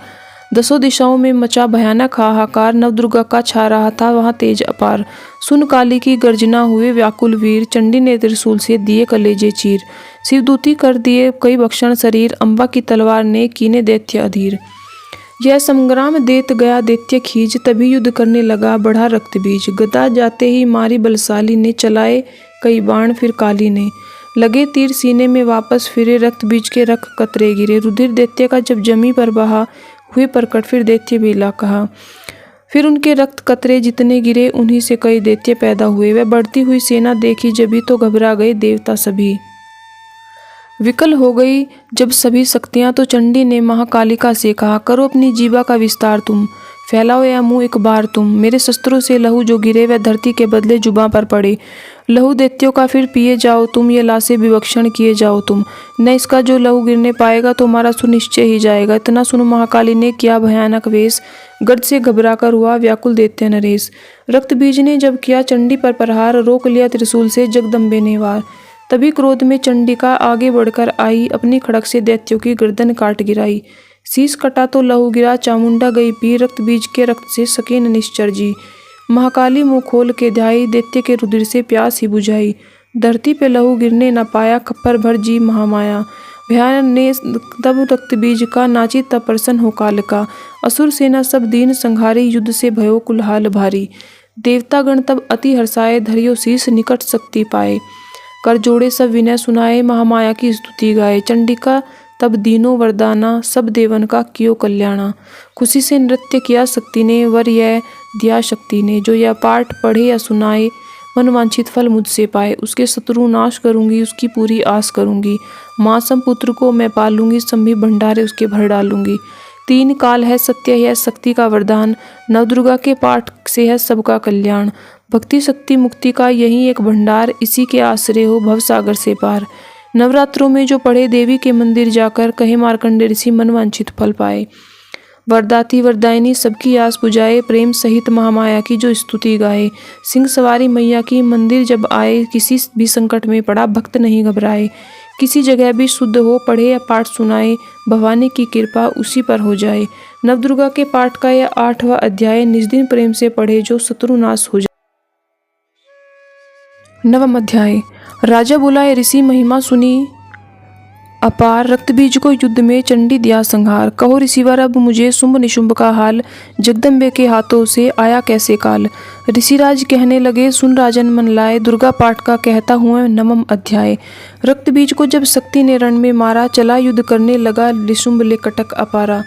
दसों दिशाओं में मचा भयानक हाहाकार, नवदुर्गा का छा रहा था वहाँ तेज अपार। सुन काली की गर्जना हुए व्याकुल वीर, चंडी ने त्रिशूल से दिए कलेजे चीर। शिवदूती कर दिए कई भक्षण शरीर, अम्बा की तलवार ने कीने दैत्य अधीर। यह संग्राम देत गया दैत्य खींच, तभी युद्ध करने लगा बढ़ा रक्त बीज। गदा जाते ही मारी बलशाली ने, चलाए कई बाण फिर काली ने। लगे तीर सीने में वापस फिरे, रक्त बीज के रख कतरे गिरे। रुधिर दैत्य का जब जमी पर बहा, हुए प्रकट फिर दैत्य बेला कहा। फिर उनके रक्त कतरे जितने गिरे, उन्हीं से कई दैत्य पैदा हुए। वह बढ़ती हुई सेना देखी जभी, तो घबरा गए देवता सभी। विकल हो गई जब सभी शक्तियां, तो चंडी ने महाकालिका से कहा, करो अपनी जीवा का विस्तार तुम, फैलाओ या मुंह एक बार तुम। मेरे शस्त्रों से लहू जो गिरे, वह धरती के बदले जुबां पर पड़े। लहू दैत्यों का फिर पिए जाओ तुम, ये लाशें विवक्षण किए जाओ तुम। न इसका जो लहू गिरने पाएगा, तो हमारा सुनिश्चय ही जाएगा। इतना सुन महाकाली ने किया भयानक वेश, गर्द से घबरा कर हुआ व्याकुल दैत्य नरेश। रक्त बीज ने जब किया चंडी पर प्रहार, रोक लिया त्रिशूल से जगदम्बे ने वार। तभी क्रोध में चंडिका आगे बढ़कर आई, अपनी खड़ग से दैत्यों की गर्दन काट गिराई। शीश कटा तो लहू गिरा, चामुंडा गई पी, रक्त बीज के रक्त से सके न निश्चर जी। महाकाली मुंह खोल के ध्याई, दैत्य के रुधिर से प्यास ही बुझाई। धरती पे लहू गिरने न पाया, खप्पर भर जी महामाया। भयान ने तब रक्त बीज का, नाची तब प्रसन्न हो काल का। असुर सेना सब दीन संहारी, युद्ध से भयो कुलहाल भारी। देवतागण तब अति हर्षाए, धरियो शीस निकट शक्ति पाए। कर जोड़े सब विनय सुनाए, महामाया की स्तुति गाए। चंडिका तब दीनों वरदाना, सब देवन का कियो कल्याणा। खुशी से नृत्य किया शक्ति ने, वर यह दिया शक्ति ने। जो यह पाठ पढ़े या सुनाए, मनवांछित फल मुझसे पाए। उसके शत्रु नाश करूंगी, उसकी पूरी आस करूंगी। माँ सम पुत्र को मैं पालूंगी, संभी भंडारे उसके भर डालूंगी। 3 काल है सत्य है शक्ति का वरदान, नवदुर्गा के पाठ से है सबका कल्याण। भक्ति शक्ति मुक्ति का यही एक भंडार, इसी के आश्रय हो भवसागर से पार। नवरात्रों में जो पढ़े देवी के मंदिर जाकर, कहे मार्कंडेय ऋषि मनवांछित फल पाए। वरदाती वरदायिनी सबकी आस बुझाए, प्रेम सहित महामाया की जो स्तुति गाए। सिंह सवारी मैया की मंदिर जब आए, किसी भी संकट में पड़ा भक्त नहीं घबराए। किसी जगह भी शुद्ध हो, पढ़े या पाठ सुनाए, भवानी की कृपा उसी पर हो जाए। नवदुर्गा के पाठ का यह 8वां अध्याय, निज दिन प्रेम से पढ़े जो शत्रुनाश हो जाए। 9वां अध्याय। राजा बुलाए ऋषि, महिमा सुनी अपार। रक्त बीज को युद्ध में चंडी दिया संहार। कहो ऋषिवर अब मुझे शुंभ निशुंभ का हाल, जगदम्बे के हाथों से आया कैसे काल। ऋषिराज कहने लगे सुन राजन मन लाए, दुर्गा पाठ का कहता हूँ 9वां अध्याय। रक्त बीज को जब शक्ति ने रण में मारा, चला युद्ध करने लगा निशुंभ ले कटक अपारा।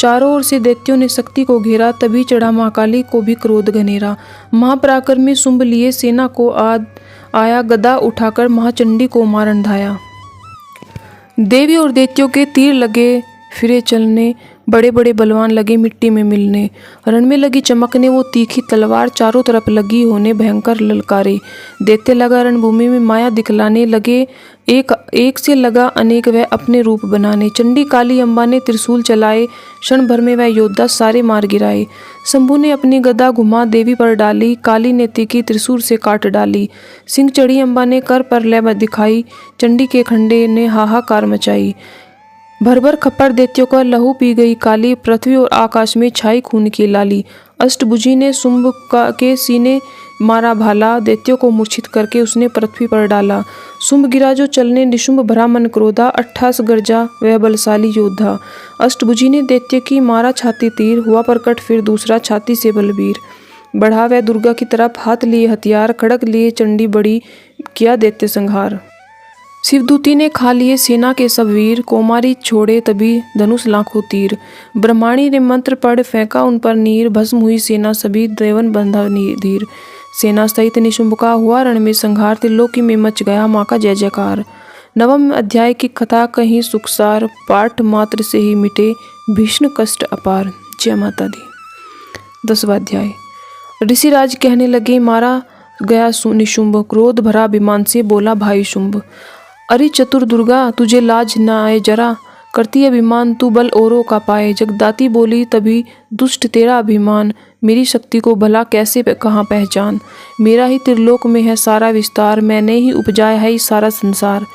चारों ओर से दैत्यों ने शक्ति को घेरा, तभी चढ़ा महाकाली को भी क्रोध घनेरा। महापराक्रमी शुंभ लिए सेना को आया, गदा उठाकर महाचंडी को मारन धाया। देवी और दैत्यों के तीर लगे फिरे चलने, बड़े बड़े बलवान लगे मिट्टी में मिलने। रण में लगी चमकने वो तीखी तलवार, चारों तरफ लगी होने भयंकर ललकारे। दैत्य लगा रणभूमि में माया दिखलाने, लगे एक से लगा अनेक वह अपने रूप बनाने। चंडी काली अम्बा ने त्रिशूल चलाए, क्षण भर में वह योद्धा सारे मार गिराए। शंभू ने अपनी गदा घुमा देवी पर डाली, काली ने तीखी त्रिशूल से काट डाली। सिंह चढ़ी अम्बा ने कर पर लय दिखाई, चंडी के खंडे ने हाहाकार मचाई। भर भर खप्पर दैत्यों का लहू पी गई काली, पृथ्वी और आकाश में छाई खून की लाली। अष्टभुजी ने शुंभ के सीने मारा भाला, दैत्यों को मूर्छित करके उसने पृथ्वी पर डाला। शुंभ गिरा जो चलने, निशुंभ भरा मन क्रोधा, 88 गर्जा वह बलशाली योद्धा। अष्टभुजी ने दैत्य की मारा छाती तीर, हुआ प्रकट फिर दूसरा छाती से बलवीर। बढ़ा वह दुर्गा की तरफ हाथ लिए हथियार, खड़ग लिए चंडी बड़ी किया दैत्य संहार। शिवदूती ने खा लिए सेना के सब वीर, कोमारी छोड़े तभी धनुष लाखों तीर। ब्रह्माणी ने मंत्र पढ़ फेंका उन पर नीर, भस्म हुई सेना सभी देवन बंधा धीर। सेना सहित निशुंभ का हुआ रण में संहार, त्रिलोकी में मच गया माँ का जय जयकार। 9वें अध्याय की कथा कहीं सुखसार, पाठ मात्र से ही मिटे भीषण कष्ट अपार। जय माता दी। 10वां अध्याय। ऋषिराज कहने लगे, मारा गया निशुंभ। क्रोध भरा अभिमान से बोला भाई शुंभ, अरे चतुर दुर्गा, तुझे लाज न आए जरा, करती अभिमान तू बल औरों का पाए। जगदाती बोली तभी, दुष्ट तेरा अभिमान, मेरी शक्ति को भला कैसे कहाँ पहचान। मेरा ही त्रिलोक में है सारा विस्तार, मैंने ही उपजाया है सारा संसार।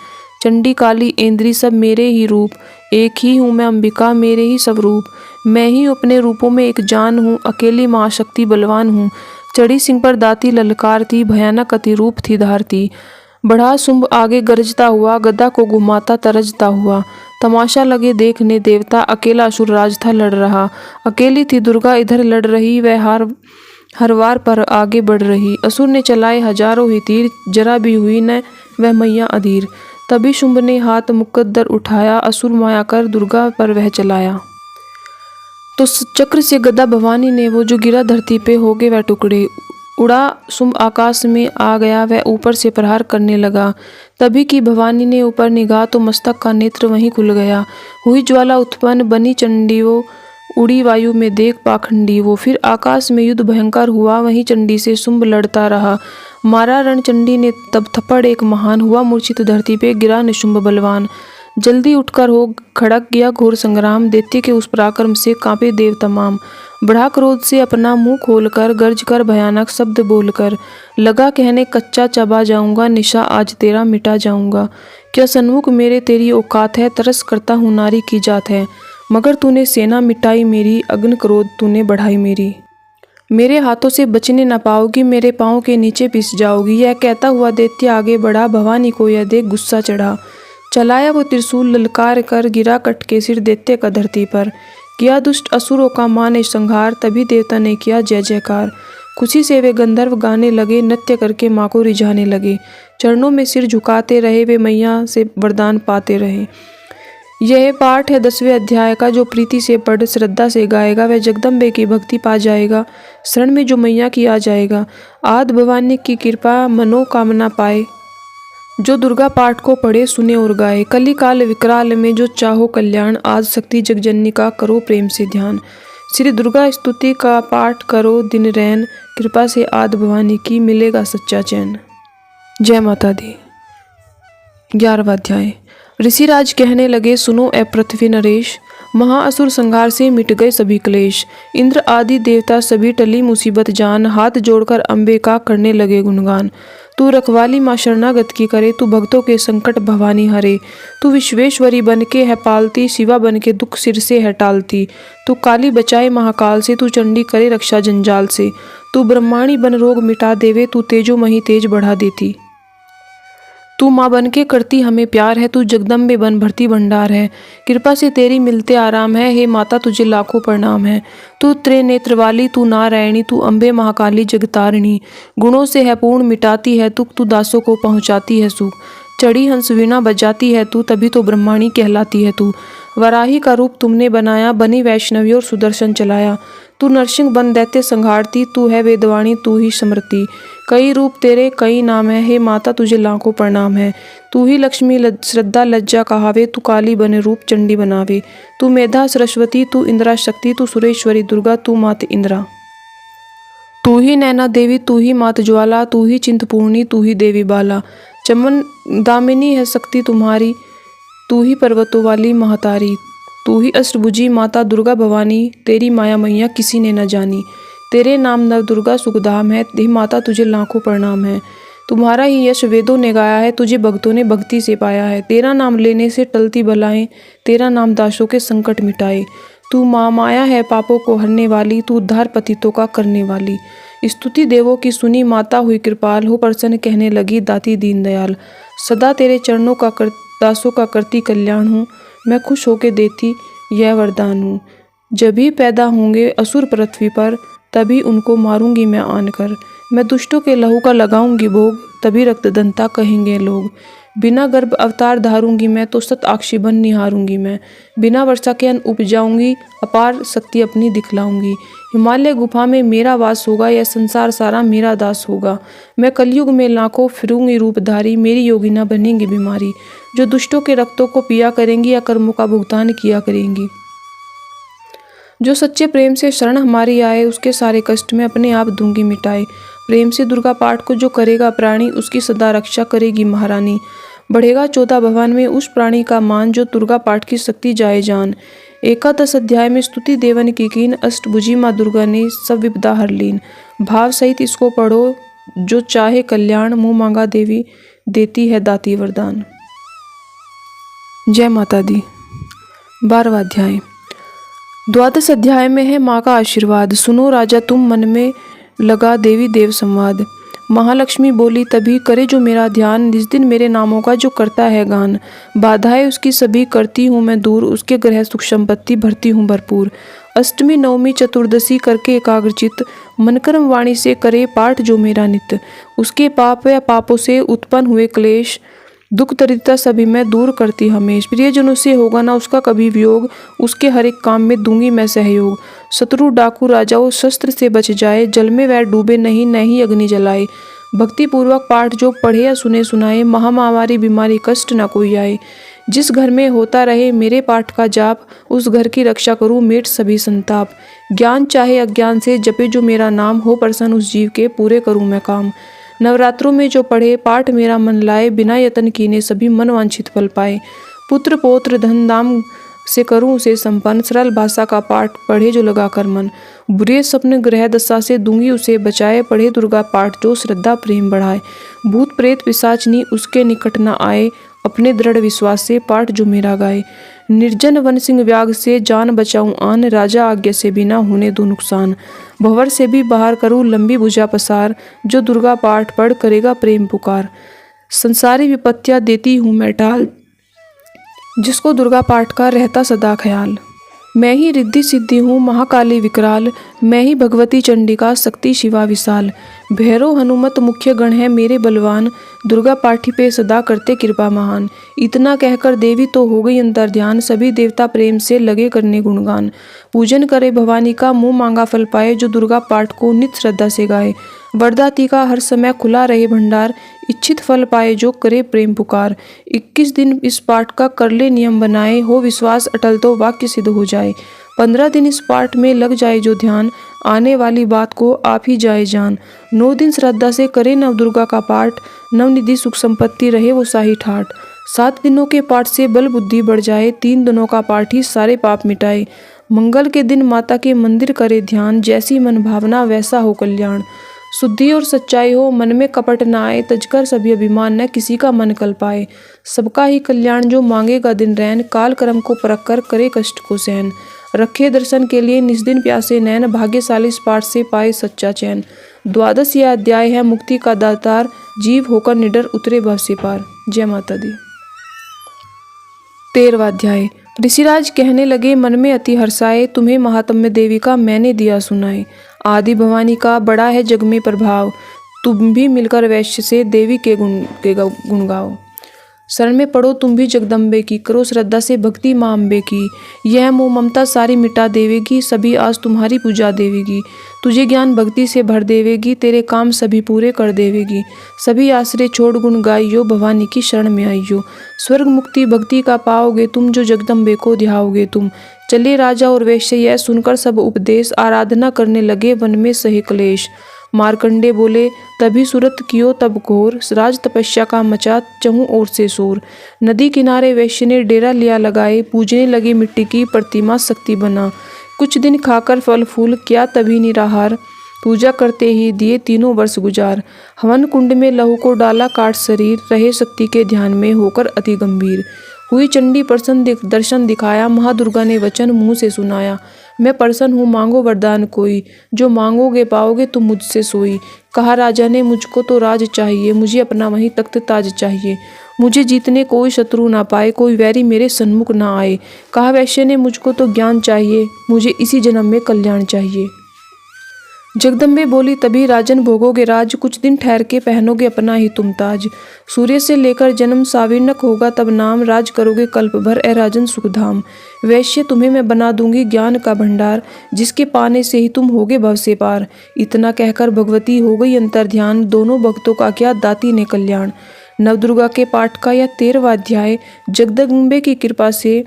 चंडी काली इंद्री सब मेरे ही रूप, एक ही हूँ मैं अंबिका, मेरे ही सब रूप। मैं ही अपने रूपों में एक जान हूँ, अकेली महाशक्ति बलवान हूँ। चढ़ी सिंह पर दाती ललकारती, भयानक अति रूप थी धारती। बढ़ा शुंभ आगे गरजता हुआ, गदा को घुमाता तरजता हुआ। तमाशा लगे देखने देवता, अकेला असुर राज था लड़ रहा। अकेली थी दुर्गा इधर लड़ रही, वह हर वार पर आगे बढ़ रही। असुर ने चलाए हजारों ही तीर, जरा भी हुई न वह मैया अधीर। तभी शुंभ ने हाथ मुकद्दर उठाया, असुर माया कर दुर्गा पर वह चलाया। तो चक्र से गदा भवानी ने वो जो गिरा धरती पे हो गए वह टुकड़े। उड़ा शुंभ आकाश में आ गया, वह ऊपर से प्रहार करने लगा। तभी की भवानी ने ऊपर निगाह, तो मस्तक का नेत्र वहीं खुल गया। हुई ज्वाला उत्पन्न, बनी चंडी वो, उड़ी वायु में देख पाखंडी वो। फिर आकाश में युद्ध भयंकर हुआ, वहीं चंडी से शुंभ लड़ता रहा। मारा रण चंडी ने तब थप्पड़ एक महान, हुआ मूर्छित धरती पे गिरा निशुंभ बलवान। जल्दी उठकर हो खड़क गया घोर संग्राम, दैत्य के उस पराक्रम से कांपे देव तमाम। बढ़ा क्रोध से अपना मुंह खोलकर, गर्ज कर भयानक शब्द बोलकर, लगा कहने कच्चा चबा जाऊंगा, निशा आज तेरा मिटा जाऊंगा। क्या सन्मुख मेरे तेरी औकात है, तरस करता हूँ नारी की जात है। मगर तूने सेना मिटाई मेरी, अग्नि क्रोध तूने बढ़ाई मेरी। मेरे हाथों से बचने न पाओगी, मेरे पाँव के नीचे पिस जाओगी। यह कहता हुआ दैत्य आगे बढ़ा, भवानी को यह देख गुस्सा चढ़ा। चलाया वो त्रिशूल ललकार कर, गिरा कट के सिर दैत्य का धरती पर। किया दुष्ट असुरों का मां ने संहार, तभी देवता ने किया जय जयकार। खुशी से वे गंधर्व गाने लगे, नृत्य करके माँ को रिझाने लगे। चरणों में सिर झुकाते रहे, वे मैया से वरदान पाते रहे। यह पाठ है 10वें अध्याय का। जो प्रीति से पढ़ श्रद्धा से गाएगा, वह जगदम्बे की भक्ति पा जाएगा। शरण में जो मैया की आ जाएगा, आदि भवानी की कृपा मनोकामना पाए। जो दुर्गा पाठ को पढ़े सुने और गाए, कली काल विकराल में जो चाहो कल्याण, आज शक्ति जगजननी का करो प्रेम से ध्यान। श्री दुर्गा स्तुति का पाठ करो दिन रैन, कृपा से आदि भवानी की मिलेगा सच्चा चैन। जय माता दी। 11वां अध्याय। ऋषिराज कहने लगे, सुनो ए पृथ्वी नरेश, महाअसुर संहार से मिट गए सभी क्लेश। इंद्र आदि देवता सभी टली मुसीबत जान, हाथ जोड़कर अम्बे का करने लगे गुणगान। तू रखवाली माँ शरणागत की करे, तू भक्तों के संकट भवानी हरे। तू विश्वेश्वरी बन के है पालती, शिवा बन के दुख सिर से है टालती। तू काली बचाए महाकाल से, तू चंडी करे रक्षा जंजाल से। तू ब्रह्माणी बन रोग मिटा देवे, तू तेजो मही तेज बढ़ा देती। तू माँ बन के करती हमें प्यार है, तू जगदम्बे बन भरती भंडार है। कृपा से तेरी मिलते आराम है, हे माता तुझे लाखों प्रणाम है। तू त्रिनेत्र वाली, तू नारायणी, तू अम्बे महाकाली जगतारिणी। गुणों से है पूर्ण मिटाती है तुक, तू दासों को पहुँचाती है सुख। चढ़ी हंस वीणा बजाती है तू, तभी तो ब्रह्माणी कहलाती है तू। वराही का रूप तुमने बनाया, बनी वैष्णवी और सुदर्शन चलाया। तू नरसिंह बन दैत्य संहारती, तू है वेदवाणी तू ही स्मृति। कई रूप तेरे कई नाम है, हे माता तुझे लाखों प्रणाम है। तू ही लक्ष्मी श्रद्धा लज्जा कहावे, तू काली बने रूप चंडी बनावे। तू मेधा सरस्वती, तू इंद्रा शक्ति, तू सुरेश्वरी दुर्गा, तू मात इंद्रा। तू ही नैना देवी, तू ही मात ज्वाला, तू ही चिंतपूर्णी, तू ही देवी बाला। चमन दामिनी है शक्ति तुम्हारी, तू ही पर्वतों वाली महतारी। तू ही अष्टभुजी माता दुर्गा भवानी, तेरी माया मैया किसी ने न जानी। तेरे नाम नव दुर्गा सुखधाम है, हे माता तुझे लाखों प्रणाम है। तुम्हारा ही यश वेदों ने गाया है, तुझे भक्तों ने भक्ति से पाया है। तेरा नाम लेने से टलती बलाएं, तेरा नाम दासों के संकट मिटाए। तू माँ माया है पापों को हरने वाली, तू उद्धार पतितों का करने वाली। स्तुति देवों की सुनी माता हुई कृपाल, हो प्रसन्न कहने लगी दाती दीन दयाल। सदा तेरे चरणों का दासों का करती कल्याण हूँ, मैं खुश होके देती यह वरदान हूँ। जब भी पैदा होंगे असुर पृथ्वी पर, तभी उनको मारूंगी मैं आनकर। मैं दुष्टों के लहू का लगाऊंगी भोग, तभी रक्तदंता कहेंगे लोग। बिना गर्भ अवतार धारूंगी मैं, तो सत आक्षिबन निहारूंगी मैं। बिना वर्षा के अन्न उपजाऊंगी, अपार शक्ति अपनी दिखलाऊंगी। हिमालय गुफा में मेरा वास होगा, यह संसार सारा मेरा दास होगा। मैं कलयुग में लाखों फिरूंगी रूपधारी, मेरी योगिना बनेंगी बीमारी। जो दुष्टों के रक्तों को पिया करेंगी, या कर्मों का भुगतान किया करेंगी। जो सच्चे प्रेम से शरण हमारी आए, उसके सारे कष्ट मैं अपने आप दूंगी मिटाए। प्रेम से दुर्गा पाठ को जो करेगा प्राणी, उसकी सदा रक्षा करेगी महारानी। बढ़ेगा 14 भवन में उस प्राणी का मान, जो दुर्गा पाठ की शक्ति जाए जान। एकादश अध्याय में स्तुति देवन की कीन, अष्टभुजी माँ दुर्गा ने सब विपदा हर लीन। भाव सहित इसको पढ़ो, जो चाहे कल्याण, मुँह मांगा देवी देती है दाती वरदान। जय माता दी। 12वां अध्याय। द्वादश अध्याय में है माँ का आशीर्वाद। सुनो राजा तुम, मन में लगा देवी देव संवाद। महालक्ष्मी बोली तभी, करे जो मेरा ध्यान, निज दिन मेरे नामों का जो करता है गान। बाधाएं उसकी सभी करती हूँ मैं दूर, उसके ग्रह सुख संपत्ति भरती हूँ भरपूर। अष्टमी नवमी चतुर्दशी करके एकाग्रचित, मनकर्म वाणी से करे पाठ जो मेरा नित्य। उसके पाप या पापों से उत्पन्न हुए क्लेश, दुख दरिद्रता सभी मैं दूर करती हमेश। प्रियजनों से होगा ना उसका कभी वियोग, उसके हर एक काम में दूंगी मैं सहयोग। शत्रु डाकू राजाओं शस्त्र से बच जाए, जल में वह डूबे नहीं, न ही अग्नि जलाए। भक्ति पूर्वक पाठ जो पढ़े या सुने सुनाए, महामारी बीमारी कष्ट न कोई आए। जिस घर में होता रहे मेरे पाठ का जाप, उस घर की रक्षा करूँ मेट सभी संताप। ज्ञान चाहे अज्ञान से जपे जो मेरा नाम, हो प्रसन्न उस जीव के पूरे करूँ मैं काम। नवरात्रों में जो पढ़े पाठ मेरा मन लाए, बिना यतन कीने सभी मन वांछित फल पाए। पुत्र पौत्र धन धाम से करूं उसे संपन्न, सरल भाषा का पाठ पढ़े जो लगा कर मन। बुरे सपने ग्रह दशा से दूंगी उसे बचाए, पढ़े दुर्गा पाठ जो श्रद्धा प्रेम बढ़ाए। भूत प्रेत पिशाचनी उसके निकट न आए, अपने दृढ़ विश्वास से पाठ जो मेरा गाए। निर्जन वन सिंह व्याग से जान बचाऊं आन, राजा आज्ञा से बिना होने दो नुकसान। भंवर से भी बाहर करूं लंबी भुजा पसार, जो दुर्गा पाठ पढ़ करेगा प्रेम पुकार। संसारी विपत्तियां देती हूँ मैं टाल, जिसको दुर्गा पाठ का रहता सदा ख्याल। मैं ही रिद्धि सिद्धि हूँ महाकाली विकराल, मैं ही भगवती चंडिका शक्ति शिवा विशाल। भैरव हनुमत मुख्य गण है मेरे बलवान, दुर्गा पाठी पे सदा करते कृपा महान। इतना कहकर देवी तो हो गई अंतर ध्यान, सभी देवता प्रेम से लगे करने गुणगान। पूजन करे भवानी का मुँह मांगा फल पाए, जो दुर्गा पाठ को नित्य श्रद्धा से गाए। वरदाती का हर समय खुला रहे भंडार, इच्छित फल पाए जो करे प्रेम पुकार। 21 दिन इस पाठ का कर ले नियम बनाए, हो विश्वास अटल तो वाक्य सिद्ध हो जाए। 15 दिन इस पाठ में लग जाए जो ध्यान, आने वाली बात को आप ही जाए जान। 9 दिन श्रद्धा से करे नव दुर्गा का पाठ, नवनिधि सुख संपत्ति रहे वो साही ठाठ। 7 दिनों के पाठ से बल बुद्धि बढ़ जाए, 3 दिनों का पाठ ही सारे पाप मिटाए। मंगल के दिन माता के मंदिर करे ध्यान, जैसी मन भावना वैसा हो कल्याण। शुद्धि और सच्चाई हो मन में कपट न आए, तजकर सभी अभिमान न किसी का मन कल पाए। सबका ही कल्याण जो मांगेगा दिन रैन, काल कर्म को परख कर करे कष्ट को सहन। रखे दर्शन के लिए निज दिन प्यासे नैन, भाग्यशाली इस पाठ से पाए सच्चा चैन। 12 यह अध्याय है मुक्ति का दातार, जीव होकर निडर उतरे भव से पार। जय माता दी। 13वां अध्याय। ऋषिराज कहने लगे मन में अति हर्षाए, तुम्हें महात्म्य देवी का मैंने दिया सुनाए। आदि भवानी का बड़ा है जग में प्रभाव, तुम भी मिलकर वैश्य से देवी के गुण गाओ। शरण में पड़ो तुम भी जगदम्बे की, करो श्रद्धा से भक्ति माँ अम्बे की। यह मोह ममता सारी मिटा देवेगी, सभी आज तुम्हारी पूजा देवेगी। तुझे ज्ञान भक्ति से भर देवेगी, तेरे काम सभी पूरे कर देवेगी। सभी आश्रय छोड़ गुण गाइयो, भवानी की शरण में आइयो। स्वर्ग मुक्ति भक्ति का पाओगे तुम, जो जगदम्बे को ध्याओगे तुम। चले राजा और वैश्य यह सुनकर सब उपदेश, आराधना करने लगे वन में सही क्लेश। मार्कंडे बोले तभी सुरत कियो तब घोर, राज तपस्या का मचा चहु ओर से शोर। नदी किनारे वैश्य ने डेरा लिया लगाए, पूजने लगे मिट्टी की प्रतिमा शक्ति बना। कुछ दिन खाकर फल फूल किया तभी निराहार, पूजा करते ही दिए 3 वर्ष गुजार। हवन कुंड में लहू को डाला काट शरीर, रहे शक्ति के ध्यान में होकर अति गंभीर। हुई चंडी प्रसन्न दर्शन दिखाया, महादुर्गा ने वचन मुँह से सुनाया। मैं प्रसन्न हूँ मांगो वरदान कोई, जो मांगोगे पाओगे तुम मुझसे सोई। कहा राजा ने मुझको तो राज चाहिए, मुझे अपना वहीं तख्त ताज चाहिए। मुझे जीतने कोई शत्रु ना पाए, कोई वैरी मेरे सन्मुख ना आए। कहा वैश्य ने मुझको तो ज्ञान चाहिए, मुझे इसी जन्म में कल्याण चाहिए। जगदम्बे बोली तभी राजन भोगोगे राज, कुछ दिन ठहर के पहनोगे अपना ही तुम ताज। सूर्य से लेकर जन्म साविर्णक होगा तब नाम, राज करोगे कल्प भर ए राजन सुखधाम। वैश्य तुम्हें मैं बना दूंगी ज्ञान का भंडार, जिसके पाने से ही तुम होगे भव से पार। इतना कहकर भगवती हो गई अंतर ध्यान, दोनों भक्तों का किया दाती ने कल्याण। नवदुर्गा के पाठ का यह 13वां अध्याय, जगदम्बे की कृपा से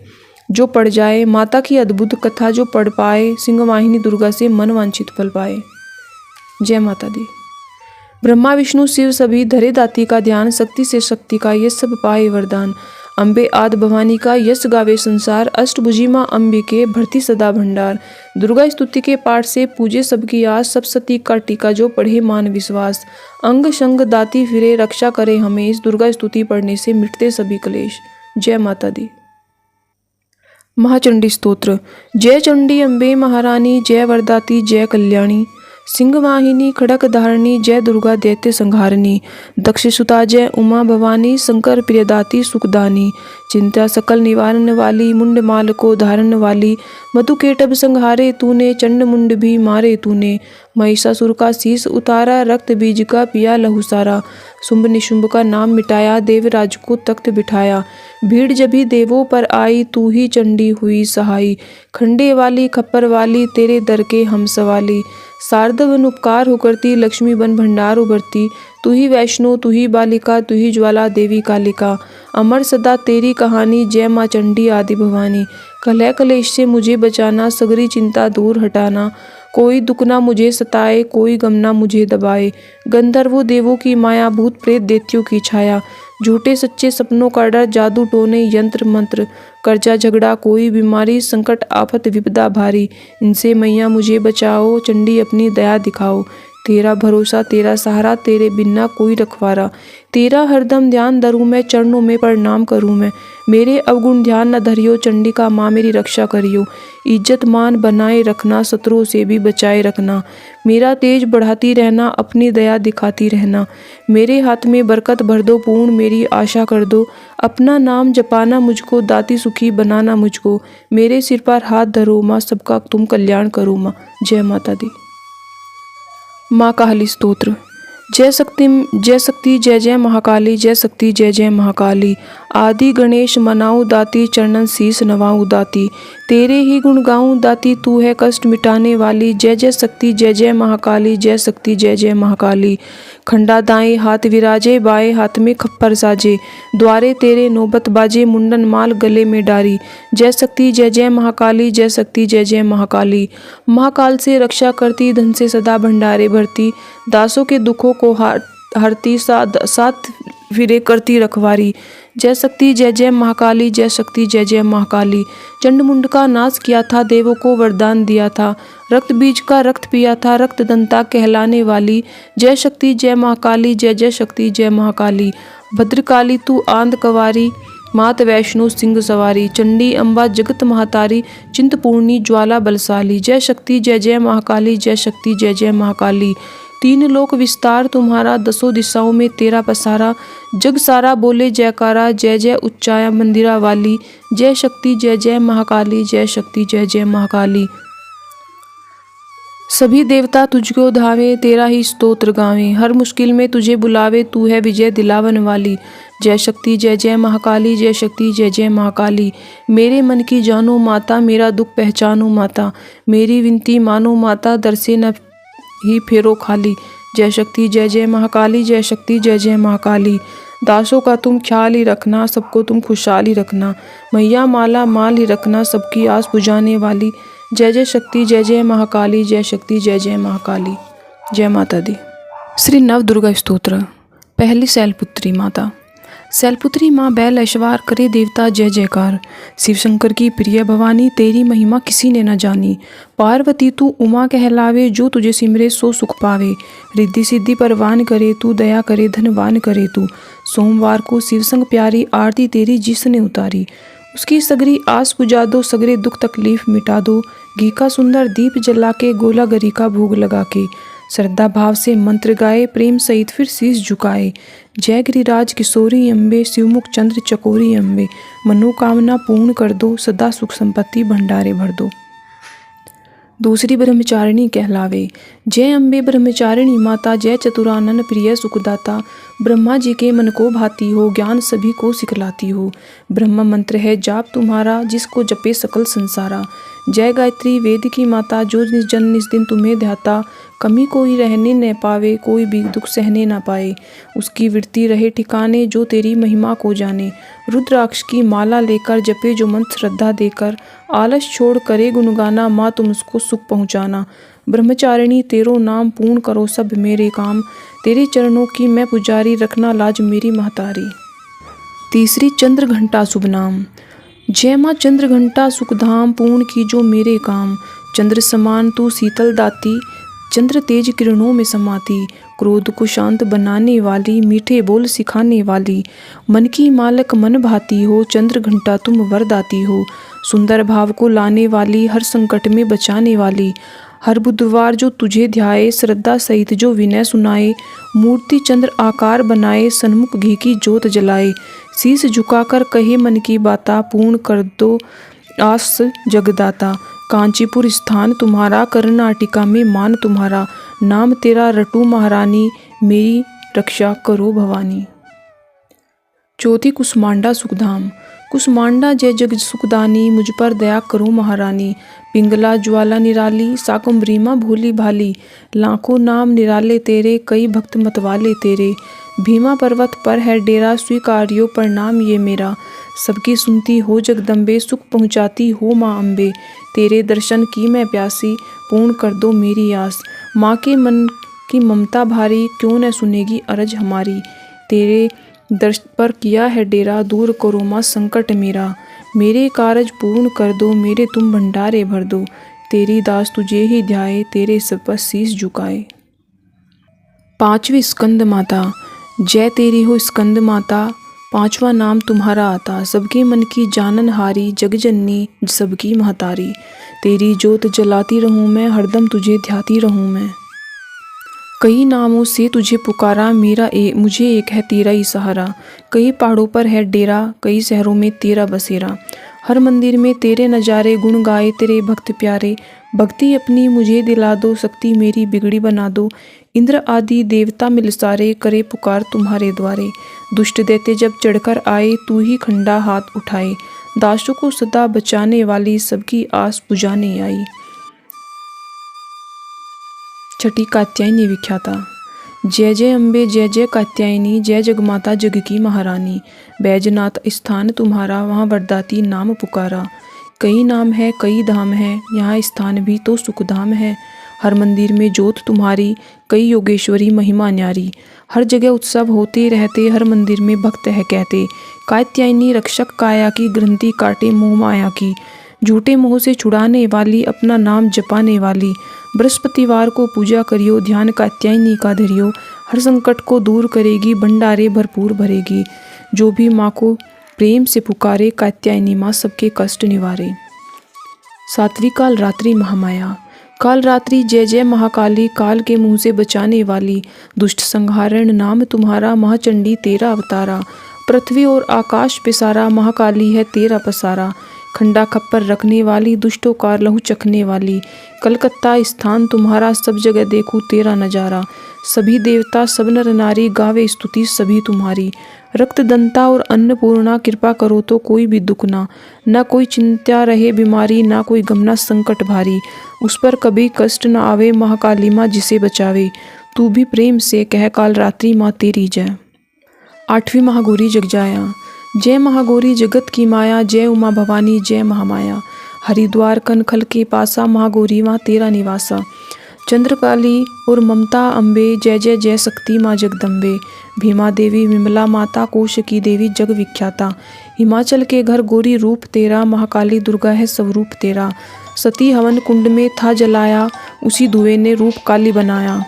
जो पढ़ जाए, माता की अद्भुत कथा जो पढ़ पाए, सिंहवाहिनी दुर्गा से मन वांछित फल पाए। जय माता दी। ब्रह्मा विष्णु शिव सभी धरे दाती का ध्यान, शक्ति से शक्ति का ये सब पाए वरदान। अम्बे आदि भवानी का यश गावे संसार, अष्टभुजी माँ अंबिके भरती सदा भंडार। दुर्गा स्तुति के पाठ से पूजे सबकी आस, सब सती का टीका जो पढ़े मान विश्वास। अंग शंग दाती फिरे रक्षा करे हमें, दुर्गा स्तुति पढ़ने से मिटते सभी क्लेश। जय माता दी। महाचंडी स्तोत्र। जय चंडी अम्बे महारानी, जय वरदाती जय कल्याणी। सिंहवाहिनी खड़क धारणी, जय दुर्गा दैत्य संहारणी। दक्ष सुता जय उमा भवानी, शंकर प्रियदाती सुखदानी। चिंता सकल निवारण वाली, मुंड माल को धारण वाली। मधुकेटभ संहारे तूने, चंड मुंड भी मारे तूने। महिषासुर का शीस उतारा, रक्त बीज का पिया लहू सारा। शुंभ निशुंभ का नाम मिटाया, देवराज को तख्त बिठाया। भीड़ जभी देवों पर आई, तू ही चंडी हुई सहाई। खंडे वाली खप्पर वाली, तेरे दर के हम सवाली। शारदवन उपकार हो करती, लक्ष्मी बन भंडार उभरती। तू ही वैष्णो तू ही बालिका, तू ही ज्वाला देवी कालिका। अमर सदा तेरी कहानी, जय माँ चंडी आदि भवानी। कलह कलेश से मुझे बचाना, सगरी चिंता दूर हटाना। कोई दुख ना मुझे सताए, कोई गम ना मुझे दबाए। गंधर्वों देवों की माया, भूत प्रेत दैत्यों की छाया। झूठे सच्चे सपनों का डर, जादू टोने यंत्र मंत्र। कर्जा झगड़ा कोई बीमारी, संकट आफत विपदा भारी। इनसे मैया मुझे बचाओ, चंडी अपनी दया दिखाओ। तेरा भरोसा तेरा सहारा, तेरे बिना कोई रखवारा। तेरा हरदम ध्यान धरूं मैं, चरणों में प्रणाम करूं मैं। मेरे अवगुण ध्यान न धरियो, चंडिका माँ मेरी रक्षा करियो। इज्जत मान बनाए रखना, शत्रुओं से भी बचाए रखना। मेरा तेज बढ़ाती रहना, अपनी दया दिखाती रहना। मेरे हाथ में बरकत भर दो, पूर्ण मेरी आशा कर दो। अपना नाम जपाना मुझको, दाती सुखी बनाना मुझको। मेरे सिर पर हाथ धरो माँ, सबका तुम कल्याण करो माँ। जय माता दी। माँ काली स्तोत्र। जय शक्ति जय जय महाकाली, जय शक्ति जय जय महाकाली। आदि गणेश मनाऊं दाती, चरणन शीस नवाऊं दाती। तेरे ही गुण गाऊं दाती, तू है कष्ट मिटाने वाली। जय जय शक्ति जय जय महाकाली, जय शक्ति जय जय महाकाली। खंडा दाएं हाथ विराजे, बाएं हाथ में खप्पर साजे। द्वारे तेरे नौबत बाजे, मुंडन माल गले में डारी। जय शक्ति जय जय महाकाली, जय शक्ति जय जय महाकाली। महाकाल से रक्षा करती, धन से सदा भंडारे भरती। दासों के दुखों को हरती, सात फिरे करती रखवारी। जय शक्ति जय जय महाकाली, जय शक्ति जय जय महाकाली। चंड मुंड का नाश किया था, देवों को वरदान दिया था। रक्त बीज का रक्त पिया था, रक्त दंता कहलाने वाली। जय शक्ति जय महाकाली, जय जय शक्ति जय महाकाली। भद्रकाली तू आंध कवारी, मात वैष्णो सिंह सवारी। चंडी अम्बा जगत महातारी, चिंतपूर्णी ज्वाला बलशाली। जय शक्ति जय जय महाकाली, जय शक्ति जय जय महाकाली। तीन लोक विस्तार तुम्हारा, दसों दिशाओं में तेरा पसारा। जग सारा बोले जयकारा, जय जय उच्चाया मंदिरा वाली। जय शक्ति जय जय महाकाली, जय शक्ति जय जय महाकाली। सभी देवता तुझको धावे, तेरा ही स्तोत्र गावे। हर मुश्किल में तुझे बुलावे, तू है विजय दिलावन वाली। जय शक्ति जय जय महाकाली, जय शक्ति जय जय महाकाली। मेरे मन की जानो माता, मेरा दुख पहचानो माता। मेरी विनती मानो माता, दर से न ही फेरो खाली। जय शक्ति जय जय महाकाली, जय शक्ति जय जय महाकाली। दासों का तुम ख्याल ही रखना, सबको तुम खुशहाल ही रखना। मैया माला माल ही रखना, सबकी आस बुझाने वाली। जय जय शक्ति जय जय महाकाली, जय शक्ति जय जय महाकाली। जय माता दी। श्री नव दुर्गा स्तोत्र। पहली शैलपुत्री माता। शैलपुत्री माँ बैल ऐश्वार, करे देवता जय जयकार। शिव शंकर की प्रिय भवानी, तेरी महिमा किसी ने न जानी। पार्वती तू उमा कहलावे, जो तुझे सिमरे सो सुख पावे। रिद्धि सिद्धि परवान करे तू, दया करे धनवान करे तू। सोमवार को शिव संग प्यारी, आरती तेरी जिसने उतारी। उसकी सगरी आस बुझा दो, सगरे दुख तकलीफ मिटा दो। घी का सुंदर दीप जला के, गोला गरी का भोग लगा के। श्रद्धा भाव से मंत्र गाए, प्रेम सहित फिर शीश झुकाए। जय गिरिराज किशोरी अम्बे, शिवमुख चंद्र चकोरी अम्बे। मनोकामना पूर्ण कर दो, सदा सुख संपत्ति भंडारे भर दो। दूसरी ब्रह्मचारिणी कहलावे। जय अम्बे ब्रह्मचारिणी माता, जय चतुरानन प्रिय सुखदाता। ब्रह्मा जी के मन को भाती हो, ज्ञान सभी को सिखलाती हो। ब्रह्म मंत्र है जाप तुम्हारा, जिसको जपे सकल संसारा। जय गायत्री वेद की माता, जो निज जन निज दिन तुम्हें ध्याता। कमी कोई रहने न पावे, कोई भी दुख सहने न पाए। उसकी वृत्ति रहे ठिकाने, जो तेरी महिमा को जाने। रुद्राक्ष की माला लेकर जपे जो मंत्र श्रद्धा देकर। आलस छोड़ करे गुणगाना, माँ तुम उसको सुख पहुँचाना। ब्रह्मचारिणी तेरो नाम, पूर्ण करो सब मेरे काम। तेरे चरणों की मैं पुजारी, रखना लाज मेरी महतारी। तीसरी चंद्र घंटा शुभ नाम। जय माँ चंद्र घंटा सुखधाम, पूर्ण की जो मेरे काम। चंद्र समान तू शीतल दाती, चंद्र तेज किरणों में समाती। क्रोध को शांत बनाने वाली, मीठे बोल सिखाने वाली। मन की मालक मन भाती हो, चंद्र घंटा तुम वरदाती हो। सुंदर भाव को लाने वाली, हर संकट में बचाने वाली। हर बुधवार जो तुझे ध्याए, श्रद्धा सहित जो विनय सुनाए। मूर्ति चंद्र आकार बनाए, सन्मुख घी की जोत जलाए। शीश झुकाकर कहे मन की बाता, पूर्ण कर दो आस जगदाता। कांचीपुर स्थान तुम्हारा, कर्नाटिका में मान तुम्हारा। नाम तेरा रटू महारानी, मेरी रक्षा करो भवानी। चौथी कुसमांडा सुखधाम। कुसमांडा जय जग सुखदानी, मुझ पर दया करो महारानी। पिंगला ज्वाला निराली, शाकंभरी माँ भोली भाली। लाखों नाम निराले तेरे, कई भक्त मतवाले तेरे। भीमा पर्वत पर है डेरा, स्वीकार्यो प्रणाम ये मेरा। सबकी सुनती हो जगदम्बे, सुख पहुँचाती हो माँ अम्बे। तेरे दर्शन की मैं प्यासी, पूर्ण कर दो मेरी आस। माँ के मन की ममता भारी, क्यों न सुनेगी अरज हमारी। तेरे दर्श पर किया है डेरा, दूर करो माँ संकट मेरा। मेरे कारज पूर्ण कर दो, मेरे तुम भंडारे भर दो। तेरी दास तुझे ही ध्याए, तेरे सब पर शीस झुकाए। पांचवी स्कंद माता। जय तेरी हो स्कंद माता, पांचवा नाम तुम्हारा आता। सबके मन की जानन हारी, जगजननी सबकी महतारी। तेरी जोत जलाती रहूं मैं, हरदम तुझे ध्याती रहूं मैं। कई नामों से तुझे पुकारा, मुझे एक है तेरा ही सहारा। कई पहाड़ों पर है डेरा, कई शहरों में तेरा बसेरा। हर मंदिर में तेरे नज़ारे, गुण गाए तेरे भक्त प्यारे। भक्ति अपनी मुझे दिला दो, शक्ति मेरी बिगड़ी बना दो। इंद्र आदि देवता मिल सारे, करे पुकार तुम्हारे द्वारे। दुष्ट दैत्य जब चढ़कर आए, तू ही खंडा हाथ उठाए। दासों को सदा बचाने वाली, सबकी आस बुझाने आई। छठी कात्यायनी विख्याता। जय जय अम्बे जय जय कात्यायनी, जय जगमाता जग की महारानी। बैजनाथ स्थान तुम्हारा, वहाँ वरदाती नाम पुकारा। कई नाम है कई धाम है, यहाँ स्थान भी तो सुखधाम है। हर मंदिर में जोत तुम्हारी, कई योगेश्वरी महिमा न्यारी। हर जगह उत्सव होते रहते, हर मंदिर में भक्त है कहते। कात्यायनी रक्षक काया की, ग्रंथि काटे मोह माया की। झूठे मोह से छुड़ाने वाली, अपना नाम जपाने वाली। बृहस्पतिवार को पूजा करियो, ध्यान कात्यायनी का धरियो। हर संकट को दूर करेगी, भंडारे भरपूर भरेगी। जो भी माँ को प्रेम से पुकारे, कात्यायनी माँ सबके कष्ट निवारे। सातवीं काल रात्रि महामाया। काल रात्रि जय जय महाकाली, काल के मुंह से बचाने वाली। दुष्ट संहारण नाम तुम्हारा, महाचंडी तेरा अवतारा। पृथ्वी और आकाश पे सारा, महाकाली है तेरा पसारा। खंडा खप्पर रखने वाली, दुष्टों का लहू चखने वाली। कलकत्ता स्थान तुम्हारा, सब जगह देखूं तेरा नजारा। सभी देवता सब नर नारी, गावे स्तुति सभी तुम्हारी। रक्तदंता और अन्नपूर्णा, कृपा करो तो कोई भी दुख ना कोई चिंता रहे बीमारी, ना कोई गम ना संकट भारी। उस पर कभी कष्ट न आवे, महाकाली माँ जिसे बचावे। तू भी प्रेम से कह, काल रात्रि माँ तेरी जय। आठवीं महागौरी जगजाया। जय महागौरी जगत की माया, जय उमा भवानी जय महामाया। हरिद्वार कनखल के पासा, महागौरी माँ तेरा निवासा। चंद्रकाली और ममता अम्बे, जय जय जय शक्ति माँ जगदम्बे। भीमा देवी विमला माता, कोश की देवी जग विख्याता। हिमाचल के घर गौरी रूप तेरा, महाकाली दुर्गा है सब रूप तेरा। सती हवन कुंड में था जलाया, उसी धुएं ने रूप काली बनाया।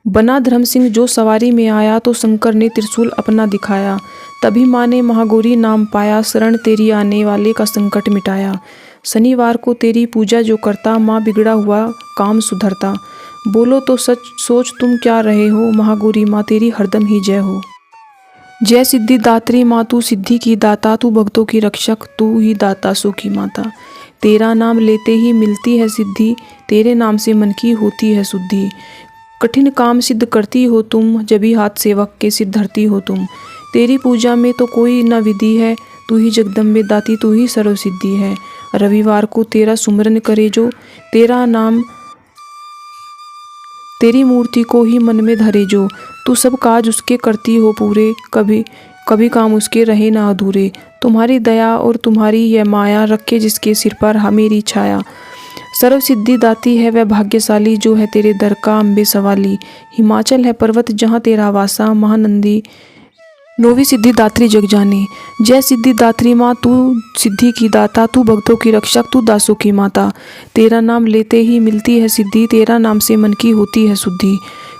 बना धर्म सिंह जो सवारी में आया, तो शंकर ने त्रिशूल अपना दिखाया। तभी माँ ने महागौरी नाम पाया, शरण तेरी आने वाले का संकट मिटाया। शनिवार को तेरी पूजा जो करता, माँ बिगड़ा हुआ काम सुधरता। बोलो तो सच सोच तुम क्या रहे हो, महागौरी माँ तेरी हरदम ही जय हो। जय सिद्धि दात्री माँ तू सिद्धि की दाता, तू भक्तों की रक्षक, तू ही दाता सो की माता। तेरा नाम लेते ही मिलती है सिद्धि, तेरे नाम से मन की होती है शुद्धि। कठिन काम सिद्ध करती हो तुम, जब ही हाथ सेवक के सिर धरती हो तुम। तेरी पूजा में तो कोई न विधि है, तू ही जगदम्बे दाती, तू ही सर्व सिद्धि है। रविवार को तेरा सुमिरन करे जो, तेरा नाम तेरी मूर्ति को ही मन में धरे जो। तू सब काज उसके करती हो पूरे, कभी कभी काम उसके रहे ना अधूरे। तुम्हारी दया और तुम्हारी यह माया, रखे जिसके सिर पर मेरी छाया। सर्व सिद्धि दाती है वह भाग्यशाली, जो है तेरे दर का अम्बे सवाली। हिमाचल है पर्वत जहाँ तेरा वासा, महानंदी नौवीं सिद्धि दात्री जग जाने। जय सिद्धि दात्री माँ, तू सिद्धि की दाता, तू भक्तों की रक्षक, तू दासों की माता। तेरा नाम लेते ही मिलती है सिद्धि, तेरा नाम से मन की होती है शुद्धि।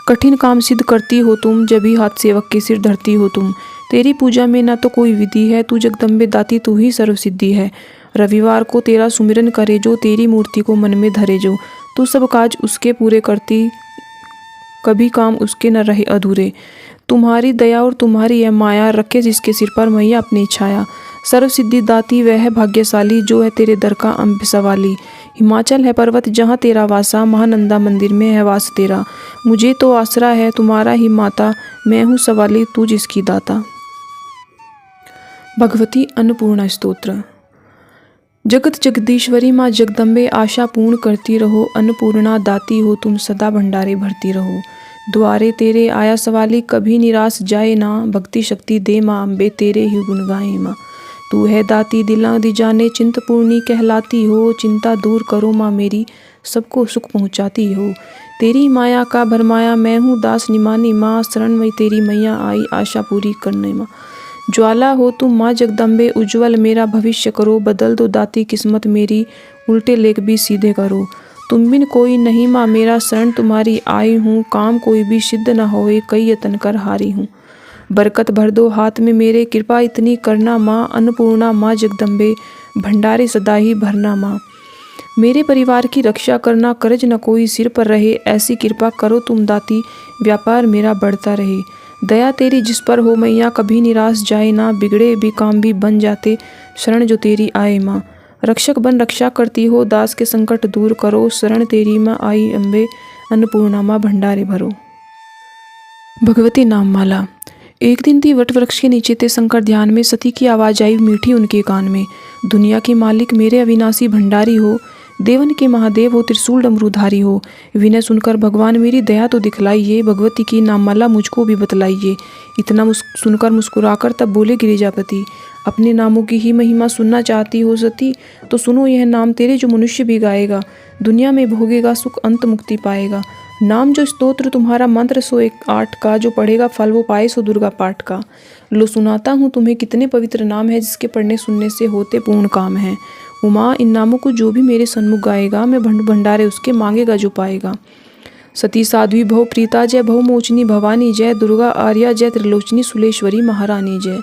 कठिन काम सिद्ध करती हो तुम, जब ही हाथ सेवक के सिर धरती हो तुम। तेरी पूजा में न तो कोई विधि है, तू जगदम्बे दाती, तू ही सर्व सिद्धि है। रविवार को तेरा सुमिरन करे जो, तेरी मूर्ति को मन में धरे जो। तू सब काज उसके पूरे करती, कभी काम उसके न रहे अधूरे। तुम्हारी दया और तुम्हारी यह माया, रखे जिसके सिर पर मैया अपनी छाया। सर्व सिद्धि दाती वह है भाग्यशाली, जो है तेरे दर का अम्ब सवाली। हिमाचल है पर्वत जहाँ तेरा वासा, महानंदा मंदिर में है वास तेरा। मुझे तो आसरा है तुम्हारा ही माता, मैं हूँ सवाली तू जिसकी दाता। भगवती अन्नपूर्णा स्तोत्र। जगत जगदीश्वरी माँ जगदम्बे, आशा पूर्ण करती रहो। अन्नपूर्णा दाती हो तुम, सदा भंडारे भरती रहो। द्वारे तेरे आया सवाली, कभी निराश जाए ना। भक्ति शक्ति दे माँ अम्बे, तेरे ही गुण गाए माँ। तू है दाती दिला दी जाने, चिंतपूर्णी कहलाती हो। चिंता दूर करो माँ मेरी, सबको सुख पहुँचाती हो। तेरी माया का भरमाया मैं हूँ दास निमानी माँ, शरण में तेरी मैया आई आशा पूरी करने माँ। ज्वाला हो तुम माँ जगदम्बे, उज्जवल मेरा भविष्य करो। बदल दो दाती किस्मत मेरी, उल्टे लेख भी सीधे करो। तुम बिन कोई नहीं माँ मेरा, शरण तुम्हारी आई हूँ। काम कोई भी सिद्ध न होए, कई यतन कर हारी हूँ। बरकत भर दो हाथ में मेरे, कृपा इतनी करना माँ। अन्नपूर्णा माँ जगदम्बे, भंडारे सदा ही भरना माँ। मेरे परिवार की रक्षा करना, कर्ज न कोई सिर पर रहे। ऐसी कृपा करो तुम दाती, व्यापार मेरा बढ़ता रहे। दया तेरी जिस पर हो मैया, कभी निराश जाए ना। बिगड़े भी काम भी बन जाते, शरण जो तेरी आए माँ। रक्षक बन रक्षा करती हो, दास के संकट दूर करो। शरण तेरी माँ आई अम्बे, अन्नपूर्णा माँ भंडारे भरो। भगवती नाम माला। एक दिन थी वट वृक्ष के नीचे थे शंकर ध्यान में, सती की आवाज आई मीठी उनके कान में। दुनिया के मालिक मेरे अविनाशी भंडारी हो, देवन के महादेव हो, त्रिशूल डमरूधारी हो। विनय सुनकर भगवान मेरी दया तो दिखलाइए, भगवती की नाममाला मुझको भी बतलाइए। इतना सुनकर मुस्कुराकर तब बोले गिरिजापति, अपने नामों की ही महिमा सुनना चाहती हो सती, तो सुनो यह नाम तेरे जो मनुष्य भी गाएगा। दुनिया में भोगेगा सुख, अंत मुक्ति पाएगा। नाम जो स्तोत्र तुम्हारा मंत्र 108 का, जो पढ़ेगा फल वो पाए सो दुर्गा पाठ का। लो सुनाता हूँ तुम्हें कितने पवित्र नाम है, जिसके पढ़ने सुनने से होते पूर्ण काम है। उमा इन नामों को जो भी मेरे सन्मुख गाएगा, मैं भंडारे उसके मांगेगा जो पाएगा। सती साध्वी भव प्रीता जय, भव मोचनी भवानी जय। दुर्गा आर्या जय, त्रिलोचनी सुलेश्वरी महारानी जय।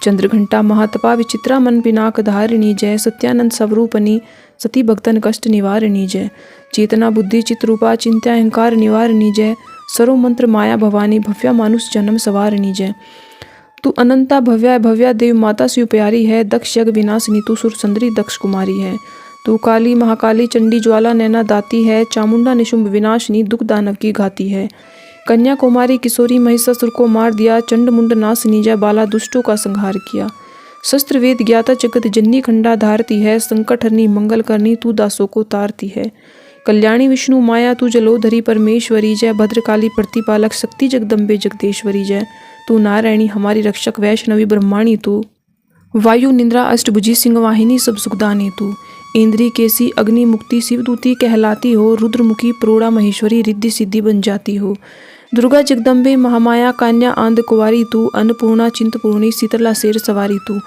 चंद्रघंटा महातपा विचित्रा मन पिनाक धारिणी जय। सत्यानंद स्वरूपनी सती भक्तन कष्ट निवारिणी जय। चेतना बुद्धि चित्रूपा चिंत्या अहंकार निवारिणी जय। सर्व मंत्र माया भवानी, भव्या मानुष जन्म सवारिणी जय। तू अनंता भव्या भव्या देव माता शिव प्यारी है। दक्ष यज्ञ विनाशिनी तू सुर सुंदरी दक्ष कुमारी है। तू काली महाकाली चंडी ज्वाला नैना दाती है। चामुंडा निशुंभ विनाशिनी दुख दानव की घाती है। कन्या कुमारी किशोरी महिषासुर को मार दिया। चंड मुंड नासिनी जय, बाला दुष्टों का संहार किया। शस्त्र वेद ज्ञाता जगत जननी खंडा धारती है। संकट हरनी मंगल करनी तू दासों को तारती है। कल्याणी विष्णु माया तू जलोधरी परमेश्वरी जय। भद्रकाली प्रतिपालक शक्ति जगदम्बे जगदेश्वरी जय। तू नारायणी हमारी रक्षक वैष्णवी ब्रह्माणी तू। वायु निंद्रा अष्टभुजी सिंहवाहिनी सब सुखदानी तू। इंद्री केसी अग्नि मुक्ति शिवदूती कहलाती हो। रुद्रमुखी प्रोड़ा महेश्वरी रिद्धि सिद्धि बन जाती हो। दुर्गा जगदम्बे महामाया कान्या आंध कुवारी तू। अन्नपूर्णा चिंतपूर्णी शीतला शेर सवारी तू।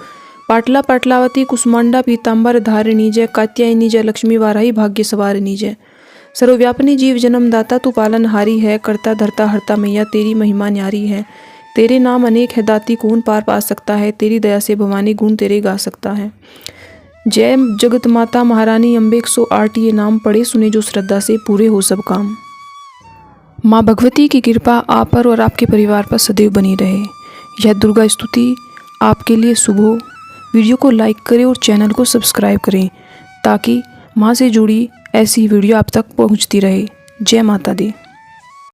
पाटला पाटलावती कुसुमांडा पीताम्बर धारिणी जय। कात्यायनी जय, लक्ष्मी वाराही भाग्य सवारिणी जय। सर्वव्यापिनी जीव जन्मदाता तू पालनहारी है। करता धरता हरता मैया तेरी महिमा न्यारी है। तेरे नाम अनेक है दाती, कौन पार पा सकता है। तेरी दया से भवानी गुण तेरे गा सकता है। जय जगत माता महारानी अम्बे 108 ये नाम पढ़े सुने जो श्रद्धा से पूरे हो सब काम। माँ भगवती की कृपा आप पर और आपके परिवार पर सदैव बनी रहे। यह दुर्गा स्तुति आपके लिए शुभ हो। वीडियो को लाइक करें और चैनल को सब्सक्राइब करें, ताकि माँ से जुड़ी ऐसी वीडियो आप तक पहुँचती रहे। जय माता दी।